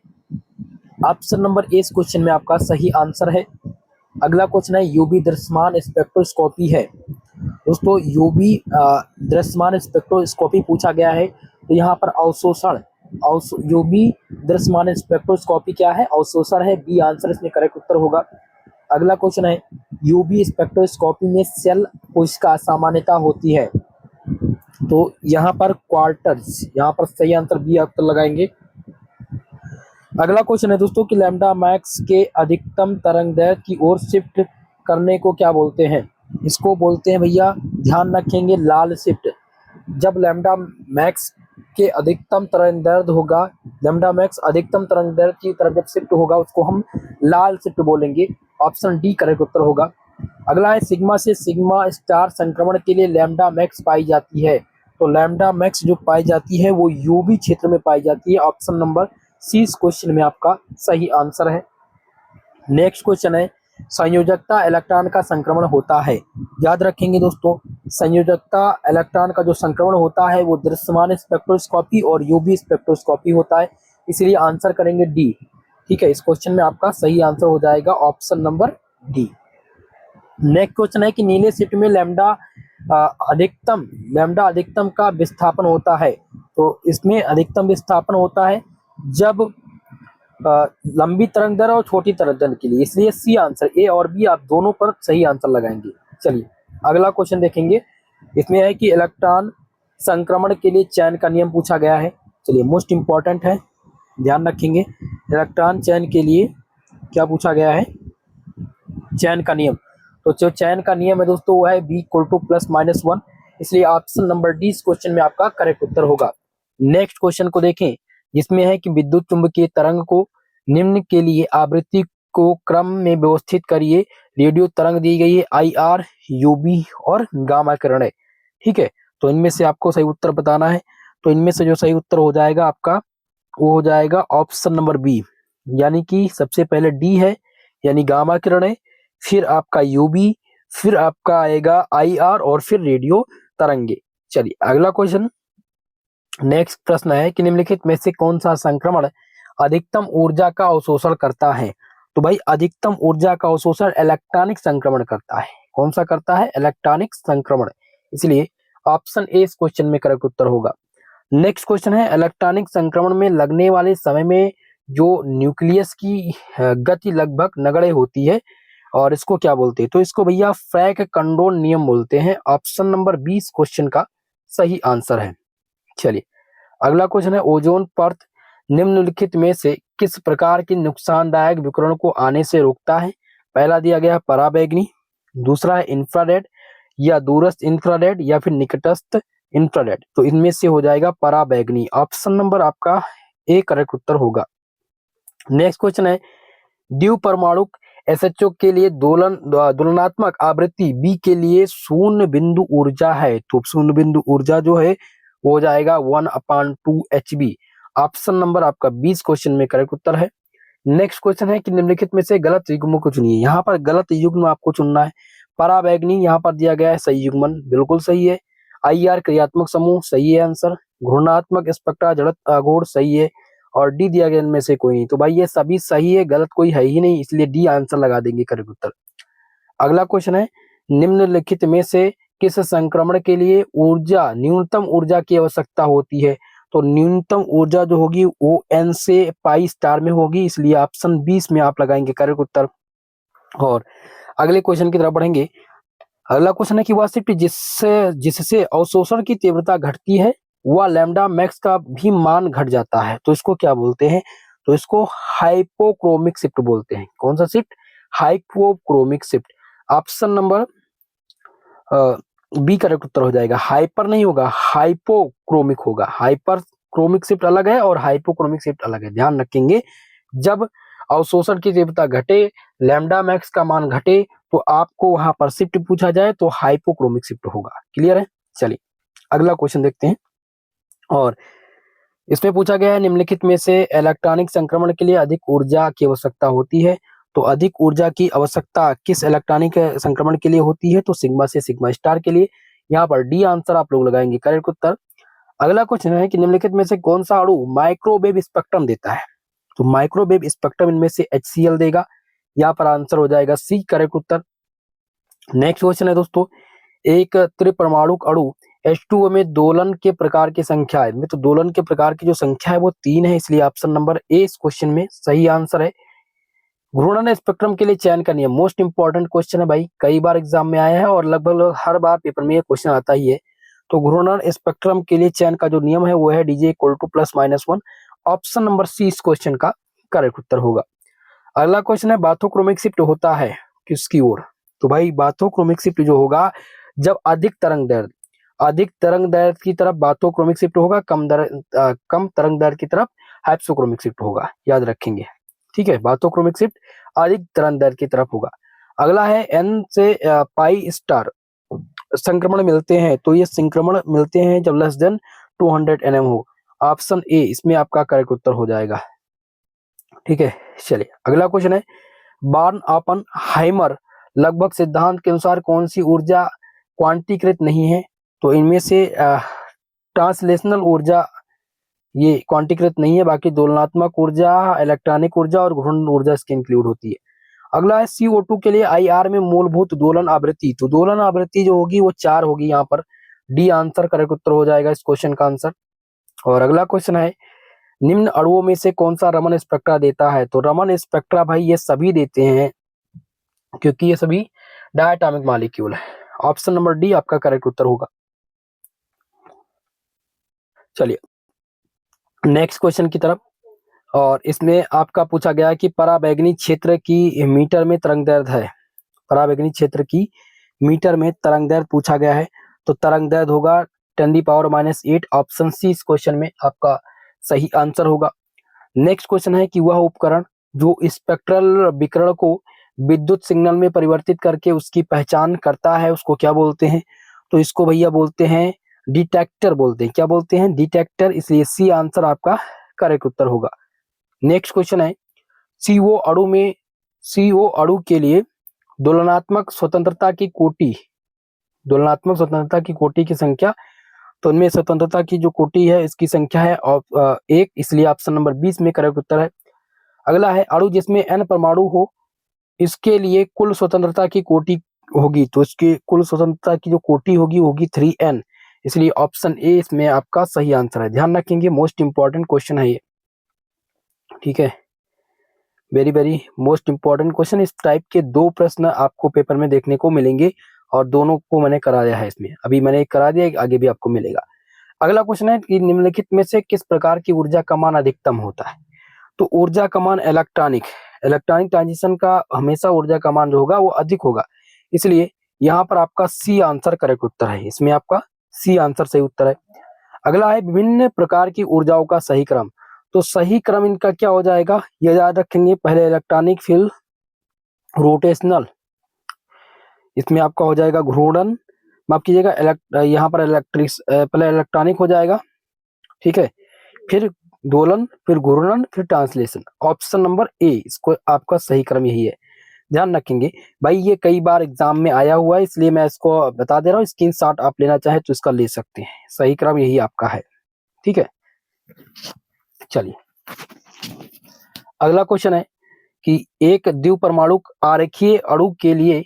ऑप्शन नंबर ए इस क्वेश्चन में आपका सही आंसर है। अगला क्वेश्चन है, यूवी दृश्यमान स्पेक्ट्रोस्कोपी है। दोस्तों यूवी दृश्यमान स्पेक्ट्रोस्कोपी पूछा गया है, तो यहाँ पर अवशोषण, यूवी दृश्यमान स्पेक्ट्रोस्कोपी क्या है, अवशोषण है, बी आंसर इसमें करेक्ट उत्तर होगा। अगला क्वेश्चन है, यूवी स्पेक्ट्रोस्कोपी में सेल कोशिका सामान्यता होती है। तो यहाँ पर क्वार्टर्स, यहाँ पर सही आंसर बी उत्तर लगाएंगे। अगला क्वेश्चन है दोस्तों कि लैम्डा मैक्स के अधिकतम तरंगदैर्घ्य की ओर शिफ्ट करने को क्या बोलते हैं। इसको बोलते हैं भैया, ध्यान रखेंगे, लाल शिफ्ट। जब लैम्डा मैक्स के अधिकतम तरंगदैर्घ्य होगा, लैम्डा मैक्स अधिकतम तरंगदैर्घ्य की तरफ जब शिफ्ट होगा उसको हम लाल शिफ्ट बोलेंगे, ऑप्शन डी करेक्ट उत्तर होगा। अगला है, सिग्मा से सिग्मा स्टार संक्रमण के लिए लैम्डा मैक्स पाई जाती है। तो लैम्डा मैक्स जो पाई जाती है वो यूवी क्षेत्र में पाई जाती है, ऑप्शन नंबर सी इस क्वेश्चन में आपका सही आंसर है। नेक्स्ट क्वेश्चन है, संयोजकता इलेक्ट्रॉन का संक्रमण होता है। याद रखेंगे दोस्तों, संयोजकता इलेक्ट्रॉन का जो संक्रमण होता है वो दृश्यमान स्पेक्ट्रोस्कोपी और यूवी स्पेक्ट्रोस्कोपी होता है, इसलिए आंसर करेंगे डी, ठीक है। इस क्वेश्चन में आपका सही आंसर हो जाएगा option number D. Next question है कि नीले शिफ्ट में लैम्डा अधिकतम का विस्थापन होता है। तो इसमें अधिकतम विस्थापन होता है जब लंबी तरंगदैर्घ्य और छोटी तरंगदैर्घ्य के लिए, इसलिए सी आंसर, ए और बी आप दोनों पर सही आंसर लगाएंगे। चलिए अगला क्वेश्चन देखेंगे, इसमें है कि इलेक्ट्रॉन संक्रमण के लिए चयन का नियम पूछा गया है। चलिए मोस्ट इंपॉर्टेंट है, ध्यान रखेंगे, इलेक्ट्रॉन चयन के लिए क्या पूछा गया है, चयन का नियम। तो जो चयन का नियम है दोस्तों वो है B equal to plus minus 1, इसलिए ऑप्शन नंबर डी इस क्वेश्चन में आपका करेक्ट उत्तर होगा। नेक्स्ट क्वेश्चन को देखें, जिसमें है कि विद्युत चुंबकीय तरंग को निम्न के लिए आवृत्ति को क्रम में व्यवस्थित करिए। रेडियो तरंग दी गई है IR, UV और गामा किरणें, ठीक है। तो इनमें से आपको सही उत्तर बताना है। तो इनमें से जो सही उत्तर हो जाएगा आपका वो हो जाएगा ऑप्शन नंबर बी, यानी कि सबसे पहले डी है यानी गामा किरणें, फिर आपका UV, फिर आपका आएगा IR और फिर रेडियो तरंगे। चलिए अगला क्वेश्चन, नेक्स्ट प्रश्न है कि निम्नलिखित में से कौन सा संक्रमण अधिकतम ऊर्जा का अवशोषण करता है। तो भाई अधिकतम ऊर्जा का अवशोषण इलेक्ट्रॉनिक संक्रमण करता है। कौन सा करता है? इलेक्ट्रॉनिक संक्रमण। इसलिए ऑप्शन ए इस क्वेश्चन में करेक्ट उत्तर होगा। नेक्स्ट क्वेश्चन है, इलेक्ट्रॉनिक संक्रमण में लगने वाले समय में जो न्यूक्लियस की गति लगभग नगण्य होती है और इसको क्या बोलते हैं? तो इसको भैया फ्रैक कंडोल नियम बोलते हैं। ऑप्शन नंबर 20 क्वेश्चन का सही आंसर है। चलिए अगला क्वेश्चन है, ओजोन परत निम्नलिखित में से किस प्रकार के नुकसानदायक विकिरण को आने से रोकता है? पहला दिया गया है पराबैंगनी, दूसरा है इंफ्रारेड या दूरस्थ इंफ्रारेड या फिर निकटस्थ इंफ्रारेड। तो इनमें से हो जाएगा पराबैंगनी। ऑप्शन नंबर आपका ए करेक्ट उत्तर होगा। नेक्स्ट क्वेश्चन है, द्विपरमाणुक SHO के लिए दोलनात्मक आवृत्ति बी के लिए शून्य बिंदु ऊर्जा है। तो शून्य बिंदु ऊर्जा जो है वो हो जाएगा 1/2 HB। ऑप्शन नंबर आपका 20 क्वेश्चन में करेक्ट उत्तर है। नेक्स्ट क्वेश्चन है कि निम्नलिखित में से गलत युग्म को चुनिए। यहाँ पर गलत युग्म आपको चुनना है। पराबैंगनी यहाँ पर दिया गया है सही युग्मन, बिल्कुल सही है। IR क्रियात्मक समूह सही है आंसर। घूर्णात्मक स्पेक्ट्रा जड़त आघूर्ण सही है और डी दिया गया इनमें से कोई नहीं। तो भाई ये सभी सही है, गलत कोई है ही नहीं, इसलिए डी आंसर लगा देंगे करेक्ट उत्तर। अगला क्वेश्चन है, निम्नलिखित में से किस संक्रमण के लिए ऊर्जा न्यूनतम ऊर्जा की आवश्यकता होती है? तो न्यूनतम ऊर्जा जो होगी वो n से पाई स्टार में होगी, इसलिए ऑप्शन 20 में आप लगाएंगे करेक्ट उत्तर। और अगले क्वेश्चन की तरफ बढ़ेंगे। अगला क्वेश्चन है कि वह शिफ्ट जिससे अवशोषण की तीव्रता घटती है वह लैम्डा मैक्स का भी मान घट जाता है। तो इसको क्या बोलते हैं? तो इसको हाइपोक्रोमिक शिफ्ट बोलते हैं। कौन सा shift? Hypochromic shift. Option number B correct उत्तर हो जाएगा। हाइपर नहीं होगा, हाइपोक्रोमिक होगा। हाइपर क्रोमिक शिफ्ट अलग है और हाइपोक्रोमिक शिफ्ट अलग है, ध्यान रखेंगे। जब अवशोषण की तीव्रता घटे, लैम्डा मैक्स का मान घटे, तो आपको वहां पर शिफ्ट पूछा जाए तो हाइपोक्रोमिक शिफ्ट होगा। क्लियर है? चलिए अगला क्वेश्चन देखते हैं। और इसमें पूछा गया है, निम्नलिखित में से इलेक्ट्रॉनिक संक्रमण के लिए अधिक ऊर्जा की आवश्यकता होती है। तो अधिक ऊर्जा की आवश्यकता किस इलेक्ट्रॉनिक संक्रमण के लिए होती है? तो सिग्मा से सिग्मा स्टार के लिए। यहाँ पर डी आंसर आप लोग लगाएंगे करेक्ट उत्तर। अगला क्वेश्चन है कि निम्नलिखित में से कौन सा अणु माइक्रोवेव स्पेक्ट्रम देता है? तो माइक्रोवेव स्पेक्ट्रम इनमें से HCl देगा। यहाँ पर आंसर हो जाएगा सी करेक्ट उत्तर। नेक्स्ट क्वेश्चन है दोस्तों, एक त्रिपरमाणुक अणु H2O में दोलन के प्रकार की संख्या है। तो दोलन के प्रकार की जो संख्या है वो 3 है, इसलिए ऑप्शन नंबर ए इस क्वेश्चन में सही आंसर है। घूर्णन स्पेक्ट्रम के लिए चयन का नियम मोस्ट इंपॉर्टेंट क्वेश्चन है भाई, कई बार एग्जाम में आया है और लगभग हर बार पेपर में ये क्वेश्चन आता ही है। तो घूर्णन स्पेक्ट्रम के लिए चयन का जो नियम है वो है DJ = +-1। ऑप्शन नंबर सी इस क्वेश्चन का करेक्ट उत्तर होगा। अगला क्वेश्चन है, बाथोक्रोमिक शिफ्ट होता है किसकी ओर? तो भाई बाथोक्रोमिक शिफ्ट जो होगा जब अधिक तरंग दैर्घ्य की तरफ बाथोक्रोमिक शिफ्ट होगा, कम तरंग दैर्घ्य की तरफ हाइप्सोक्रोमिक शिफ्ट होगा, याद रखेंगे। ठीक है, बाथोक्रोमिक शिफ्ट अधिक तरंग दैर्घ्य की तरफ होगा। अगला है n से पाई स्टार संक्रमण मिलते हैं। तो ये संक्रमण मिलते हैं जब <200 nm हो। ऑप्शन ए इसमें आपका करेक्ट उत्तर हो जाएगा। ठीक है, चलिए अगला क्वेश्चन है, बॉर्न ओपेनहाइमर लगभग सिद्धांत के अनुसार कौन सी ऊर्जा क्वांटीकृत नहीं है? तो इनमें से ट्रांसलेशनल ऊर्जा ये क्वांटीकृत नहीं है, बाकी दोलनात्मक ऊर्जा, इलेक्ट्रॉनिक ऊर्जा और घूर्णन ऊर्जा इसके इंक्लूड होती है। अगला है, CO2 के लिए IR में मूलभूत दोलन आवृत्ति। तो दोलन आवृत्ति जो होगी वो 4 होगी। यहाँ पर डी आंसर करेक्ट उत्तर हो जाएगा इस क्वेश्चन का आंसर। और अगला क्वेश्चन है, निम्न अणुओं में से कौन सा रमन स्पेक्ट्रा देता है? तो रमन स्पेक्ट्रा भाई ये सभी देते हैं क्योंकि ये सभी डायटोमिक मॉलिक्यूल है। ऑप्शन नंबर डी आपका करेक्ट उत्तर होगा। चलिए नेक्स्ट क्वेश्चन की तरफ। और इसमें आपका पूछा गया है कि पराबैंगनी क्षेत्र की मीटर में तरंग दैर्घ्य है। पराबैंगनी क्षेत्र की मीटर में तरंग दैर्घ्य पूछा गया है, तो तरंग दैर्घ्य होगा 10⁻⁸। ऑप्शन सी इस क्वेश्चन में आपका सही आंसर होगा। नेक्स्ट क्वेश्चन है कि वह उपकरण जो स्पेक्ट्रल विकिरण को विद्युत सिग्नल में परिवर्तित करके उसकी पहचान करता है उसको क्या बोलते हैं? तो इसको भैया बोलते हैं डिटेक्टर बोलते हैं। क्या बोलते हैं? डिटेक्टर, इसलिए सी आंसर आपका करेक्ट उत्तर होगा। नेक्स्ट क्वेश्चन है, CO अणु के लिए दोलनात्मक स्वतंत्रता की कोटि की संख्या। तो इनमें स्वतंत्रता की जो कोटि है इसकी संख्या है 1, इसलिए ऑप्शन नंबर 20 में करेक्ट उत्तर है। अगला है अणु जिसमें n परमाणु हो, इसके लिए कुल स्वतंत्रता की कोटि होगी, तो इसकी कुल स्वतंत्रता की जो कोटि होगी होगी 3n, इसलिए ऑप्शन ए इसमें आपका सही आंसर है। ध्यान रखेंगे, मोस्ट इंपॉर्टेंट क्वेश्चन है ये, ठीक है, very very most important question. इस टाइप के 2 प्रश्न आपको पेपर में देखने को मिलेंगे और दोनों को मैंने कराया है इसमें, अभी मैंने एक करा दिया, आगे भी आपको मिलेगा। अगला क्वेश्चन है कि निम्नलिखित में से किस प्रकार की ऊर्जा का मान अधिकतम होता है? तो ऊर्जा का मान इलेक्ट्रॉनिक ट्रांजिशन का हमेशा ऊर्जा का मान जो होगा वो अधिक होगा, इसलिए यहाँ पर आपका सी आंसर करेक्ट उत्तर है, इसमें आपका सी आंसर सही उत्तर है। अगला है विभिन्न प्रकार की ऊर्जाओं का सही क्रम, तो सही क्रम इनका क्या हो जाएगा, ये याद रखेंगे, पहले इलेक्ट्रॉनिक फिर रोटेशनल, इसमें आपका हो जाएगा घूर्णन, माफ कीजिएगा, यहाँ पर पहले इलेक्ट्रॉनिक हो जाएगा, ठीक है, फिर दोलन, फिर घूर्णन, फिर ट्रांसलेशन। ऑप्शन नंबर ए इसको आपका सही क्रम यही है। ध्यान रखेंगे भाई, ये कई बार एग्जाम में आया हुआ है, इसलिए मैं इसको बता दे रहा हूँ, स्क्रीनशॉट आप लेना चाहे तो इसका ले सकते हैं, सही क्रम यही आपका है, ठीक है। चलिए अगला क्वेश्चन है कि एक द्विपरमाणु आरेखीय अणु के लिए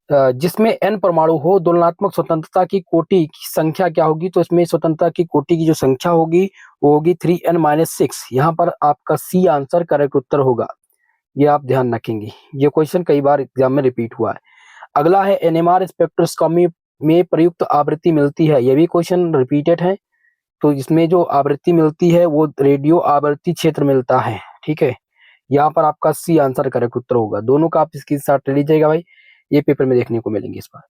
जिसमें n परमाणु हो, दोलनात्मक स्वतंत्रता की कोटि की संख्या क्या होगी? तो इसमें स्वतंत्रता की कोटि की जो संख्या होगी वो होगी 3n-6। यहाँ पर आपका सी आंसर करेक्ट उत्तर होगा, ये आप ध्यान रखेंगे, ये क्वेश्चन कई बार एग्जाम में रिपीट हुआ है। अगला है NMR स्पेक्ट्रोस्कोपी में प्रयुक्त आवृत्ति मिलती है, ये भी क्वेश्चन रिपीटेड है, तो इसमें जो आवृत्ति मिलती है वो रेडियो आवृत्ति क्षेत्र मिलता है, ठीक है, यहाँ पर आपका सी आंसर करेक्ट उत्तर होगा। दोनों का आप इसकी साथ ले लीजिएगा भाई, ये पेपर में देखने को मिलेंगे इस बार।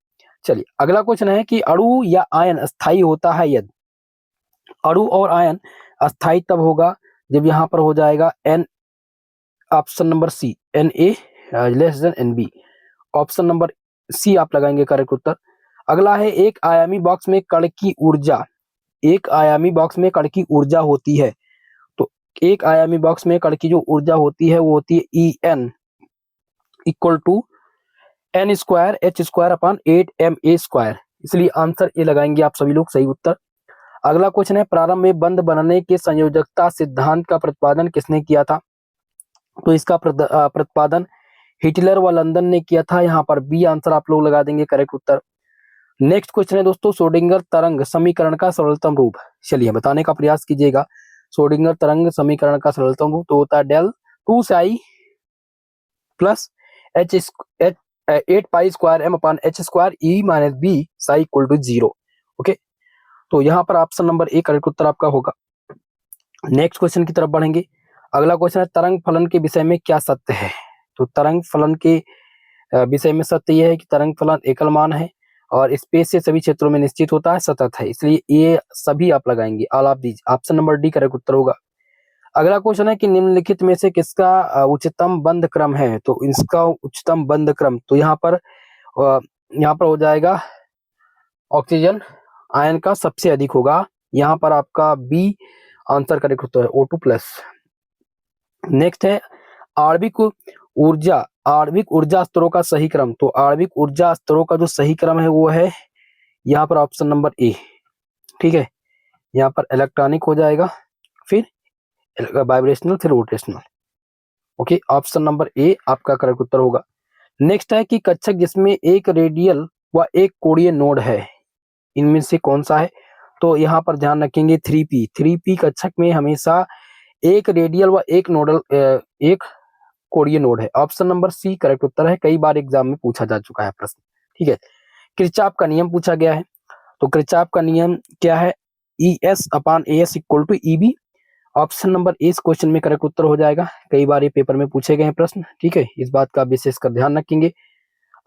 चलिए अगला क्वेश्चन है कि अणु या आयन अस्थाई होता है यदि? अणु और आयन अस्थाई तब होगा जब यहाँ पर हो जाएगा n, option number C, Na n B, option number C आप लगाएंगे करेक्ट उत्तर। अगला है एक आयामी बॉक्स में कण की ऊर्जा, एक आयामी बॉक्स में कण की ऊर्जा होती है, तो एक आयामी बॉक्स में कण की जो ऊर्जा होती है वो होती है En equal to n square h square upon 8ma square, इसलिए आंसर ए लगाएंगे आप सभी लोग, सही उत्तर। अगला क्वेश्चन है प्रारंभ में बंद बनने के संयोजकता सिद्धांत का प्रतिपादन किसने किया था? तो इसका प्रतिपादन हिटलर व लंदन ने किया था, यहाँ पर बी आंसर आप लोग लगा देंगे करेक्ट उत्तर। नेक्स्ट क्वेश्चन है दोस्तों श्रोडिंगर तरंग समीकरण का सरलतम रूप, चलिए बताने का प्रयास कीजिएगा। श्रोडिंगर तरंग समीकरण का सरलतम रूप तो होता है del 2 psi plus h 8 pi square m upon h square e minus b psi equal to 0, okay, तो यहाँ पर ऑप्शन नंबर ए करेक्ट उत्तर आपका होगा। नेक्स्ट क्वेश्चन की तरफ बढ़ेंगे। अगला क्वेश्चन है तरंग फलन के विषय में क्या सत्य है? तो तरंग फलन के विषय में सत्य यह है कि तरंग फलन एकल मान है और स्पेस से सभी क्षेत्रों में निश्चित होता है, सतत है, इसलिए ये सभी आप लगाएंगे, all of these, option number D correct उत्तर होगा। अगला क्वेश्चन है कि निम्नलिखित में से किसका उच्चतम बंध क्रम है? तो इसका उच्चतम बंध क्रम तो यहाँ पर हो जाएगा ऑक्सीजन आयन का सबसे अधिक होगा, यहाँ पर आपका बी आंसर करेक्ट उत्तर है O2+। नेक्स्ट है आणविक ऊर्जा स्तरों का सही क्रम, तो आणविक ऊर्जा स्तरों का जो सही क्रम है वो है यहाँ पर ऑप्शन नंबर ए, ठीक है, यहाँ पर इलेक्ट्रॉनिक हो जाएगा, फिर वाइब्रेशनल, फिर रोटेशनल, ओके, ऑप्शन नंबर ए आपका करेक्ट उत्तर होगा। नेक्स्ट है कि कक्षक जिसमें एक रेडियल व एक कोणीय नोड है, इनमें से कौन सा है? तो यहाँ पर ध्यान रखेंगे 3p कक्षक में हमेशा एक रेडियल व एक नोडल एक कोणीय नोड है, ऑप्शन नंबर सी करेक्ट उत्तर है, कई बार एग्जाम में पूछा जा चुका है प्रश्न, ठीक है। किरचॉफ का नियम पूछा गया है, तो किरचॉफ का नियम क्या है? ES upon AS equal to EB, option number A इस क्वेश्चन में करेक्ट उत्तर हो जाएगा, कई बार ये पेपर में पूछे गए हैं प्रश्न, ठीक है, इस बात का विशेषकर ध्यान रखेंगे।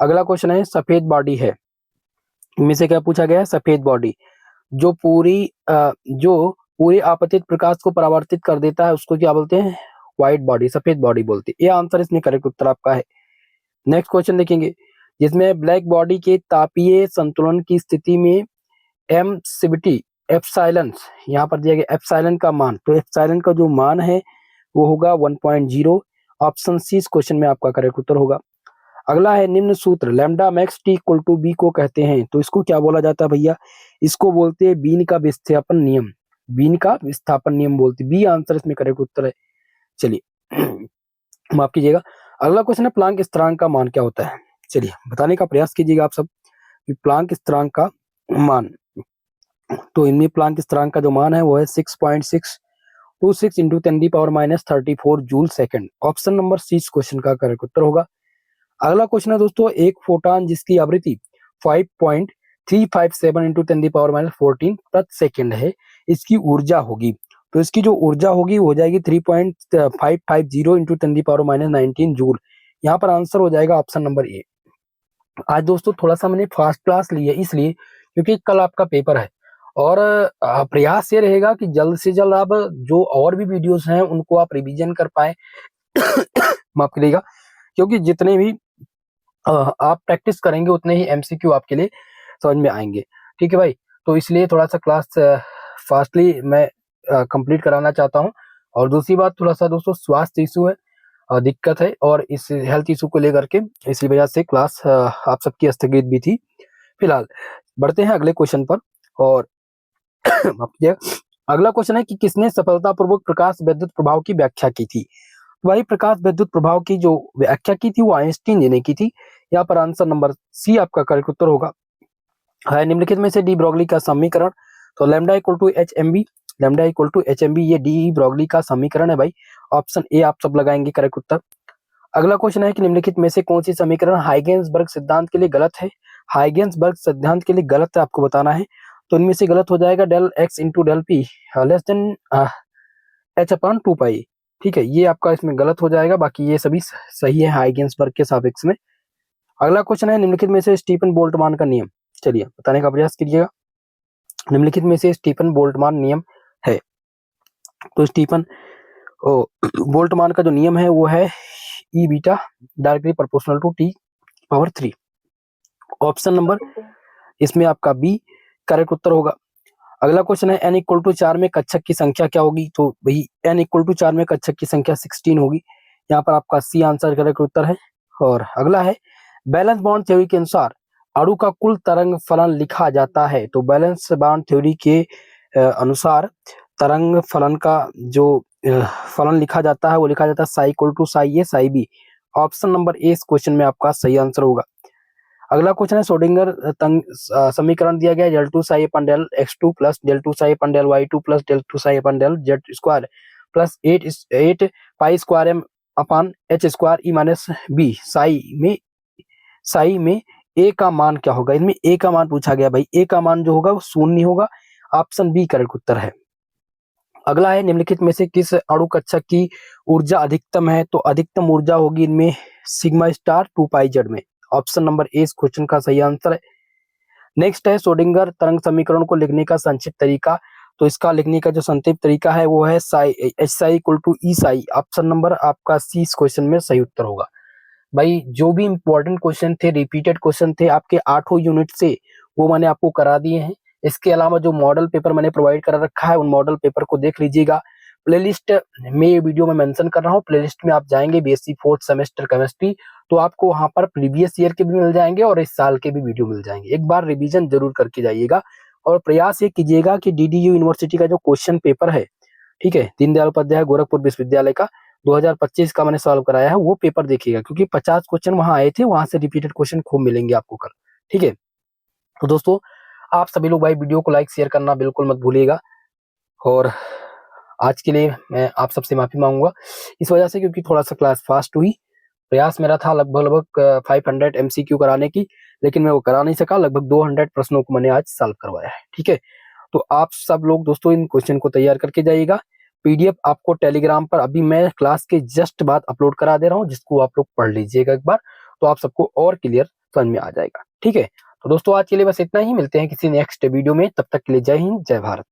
अगला क्वेश्चन है सफेद बॉडी है, इनमें से क्या पूछा गया है? सफेद बॉडी जो पूरे आपतित प्रकाश को परावर्तित कर देता है उसको क्या बोलते हैं? व्हाइट बॉडी, सफेद बॉडी बोलते हैं, ये आंसर इसमें करेक्ट उत्तर आपका है। नेक्स्ट क्वेश्चन देखेंगे जिसमें ब्लैक बॉडी के तापीय संतुलन की स्थिति में एमिसिविटी एप्सिलॉन, यहाँ पर दिया गया एप्सिलॉन का मान, तो एप्सिलॉन का जो मान है वो होगा 1.0, ऑप्शन सी इस क्वेश्चन में आपका करेक्ट उत्तर होगा। अगला है निम्न सूत्र lambda max T equal to B को कहते हैं, तो इसको क्या बोला जाता है भैया? इसको बोलते हैं बीन का विस्थापन नियम, बीन का विस्थापन नियम बोलते, बी आंसर इसमें करेक्ट उत्तर है। चलिए माफ कीजिएगा। अगला क्वेश्चन है प्लांक स्थिरांक का मान क्या होता है। चलिए बताने का प्रयास कीजिएगा आप सब कि प्लांक स्थिरांक का मान। तो इनमें प्लांक स्थिरांक का जो मान है वो है 6.626 into 10⁻⁻34 joule second. Option number C इस क्वेश्चन का करेक्ट उत्तर होगा। अगला क्वेश्चन है दोस्तों, एक फोटॉन जिसकी आवृत्ति 5.357 इंटू 10⁻14 प्रति सेकंड है, इसकी ऊर्जा होगी। तो इसकी जो ऊर्जा होगी वो हो जाएगी 3.550 इंटू 10⁻19 जूल। यहाँ पर आंसर हो जाएगा ऑप्शन नंबर ए। आज दोस्तों थोड़ा सा मैंने फास्ट क्लास ली है इसलिए क्योंकि कल आपका पेपर है, और प्रयास ये रहेगा कि जल्द से जल्द आप जो और भी वीडियोस हैं उनको आप रिवीजन कर पाए। माफ करिएगा, क्योंकि जितने भी आप प्रैक्टिस करेंगे उतने ही एमसीक्यू आपके लिए समझ में आएंगे। ठीक है भाई, तो इसलिए थोड़ा सा क्लास फास्टली मैं कंप्लीट कराना चाहता हूँ। और दूसरी बात, थोड़ा सा दोस्तों स्वास्थ्य इशू है, दिक्कत है, और इस हेल्थ इशू को लेकर के इसी वजह से क्लास आप सबकी स्थगित भी थी। फिलहाल बढ़ते हैं अगले क्वेश्चन पर। और अगला क्वेश्चन है कि किसने सफलतापूर्वक प्रकाश विद्युत प्रभाव की व्याख्या की थी। वही प्रकाश विद्युत प्रभाव की जो व्याख्या की थी वो आइंस्टीन जी ने की थी। यहाँ पर आंसर नंबर सी आपका करेक्ट उत्तर होगा। है निम्नलिखित में से डी ब्रोगली का समीकरण। तो lambda equal to H M B, lambda equal to H M B, ये डी ब्रोगली का समीकरण है भाई। ऑप्शन ए आप सब लगाएंगे करेक्ट उत्तर। अगला क्वेश्चन है कि निम्नलिखित में से कौन सी समीकरण हाइगेंसबर्ग सिद्धांत के लिए गलत है। हाइगेंसबर्ग सिद्धांत के लिए गलत है आपको बताना है। तो इनमें से गलत हो जाएगा del X into del P less than H upon 2 pi. ठीक है, ये आपका इसमें गलत हो जाएगा, बाकी ये सभी सही है हाइगेंसबर्ग के सापेक्ष में। अगला क्वेश्चन है निम्नलिखित में से स्टीफन बोल्ट्जमान का नियम। चलिए बताने का प्रयास कीजिएगा। निम्नलिखित में से स्टीफन बोल्ट्जमान नियम है। तो स्टीफन बोल्ट्जमान का जो नियम है वो है E beta directly proportional to T power 3। Option number इसमें आपका बी करेक्ट उत्तर होगा। अगला क्वेश्चन है n इक्वल टू 4 में कक्षक की संख्या क्या होगी। तो भाई n इक्वल टू 4 में कक्षक की संख्या 16 होगी। यहाँ पर आपका सी आंसर करेक्ट उत्तर है। और अगला है बैलेंस बॉन्ड थ्योरी के अनुसार अणु का कुल तरंग फलन लिखा जाता है। तो बैलेंस बॉन्ड थ्योरी के अनुसार तरंग फलन का जो फलन लिखा जाता है वो लिखा जाता है psi equal to psi A psi B. Option number A इस क्वेश्चन में आपका सही आंसर होगा। अगला क्वेश्चन है श्रोडिंगर समीकरण दिया गया del two psi upon del x2 plus del two psi upon del y2 plus del two psi upon del z square plus 8 pi square m upon h square E minus V. Psi में a का मान क्या होगा। इनमें a का मान पूछा गया भाई, a का मान जो होगा वो शून्य होगा। ऑप्शन बी करेक्ट उत्तर है। अगला है निम्नलिखित में से किस अणु कक्षक की ऊर्जा अधिकतम है। तो अधिकतम ऊर्जा होगी इनमें सिग्मा स्टार 2 पाई जेड में। ऑप्शन नंबर ए इस क्वेश्चन का सही आंसर है। नेक्स्ट है श्रोडिंगर तरंग समीकरण को लिखने का संक्षिप्त तरीका। तो इसका लिखने का जो संक्षिप्त तरीका है वो है H psi equal to E psi. Option number आपका सी इस क्वेश्चन में सही उत्तर होगा। भाई जो भी इंपॉर्टेंट क्वेश्चन थे, रिपीटेड क्वेश्चन थे आपके 8 यूनिट से, वो मैंने आपको करा दिए हैं। इसके अलावा जो मॉडल पेपर मैंने प्रोवाइड कर रखा है उन मॉडल पेपर को देख लीजिएगा। प्लेलिस्ट में ये वीडियो में मेंशन कर रहा हूँ, प्लेलिस्ट में आप जाएंगे बीएससी 4th सेमेस्टर केमिस्ट्री, तो आपको वहां पर प्रीवियस ईयर के भी मिल जाएंगे और इस साल के भी वीडियो मिल जाएंगे। एक बार रिवीजन जरूर करके जाइएगा और प्रयास ये कीजिएगा कि डीडीयू यूनिवर्सिटी का जो क्वेश्चन पेपर है, ठीक है, दीनदयाल उपाध्याय गोरखपुर विश्वविद्यालय का 2025 का मैंने सॉल्व कराया है, वो पेपर देखिएगा क्योंकि 50 क्वेश्चन वहां आए थे, वहां से रिपीटेड क्वेश्चन खूब मिलेंगे आपको कल। ठीक है, तो दोस्तों आप सभी लोग भाई वीडियो को लाइक शेयर करना बिल्कुल मत भूलिएगा। और आज के लिए मैं आप सबसे माफी मांगूंगा इस वजह से क्योंकि थोड़ा सा क्लास फास्ट हुई। प्रयास मेरा था लगभग 500 एमसीक्यू कराने की, लेकिन मैं वो करा नहीं सका। लगभग 200 प्रश्नों को मैंने आज सॉल्व करवाया है। ठीक है, तो आप सब लोग दोस्तों इन क्वेश्चन को तैयार करके जाइएगा। पीडीएफ आपको टेलीग्राम पर अभी मैं क्लास के जस्ट बाद अपलोड करा दे रहा हूँ, जिसको आप लोग पढ़ लीजिएगा एक बार, तो आप सबको और क्लियर समझ में आ जाएगा। ठीक है, तो दोस्तों आज के लिए बस इतना ही। मिलते हैं किसी नेक्स्ट वीडियो में, तब तक के लिए जय हिंद जय भारत।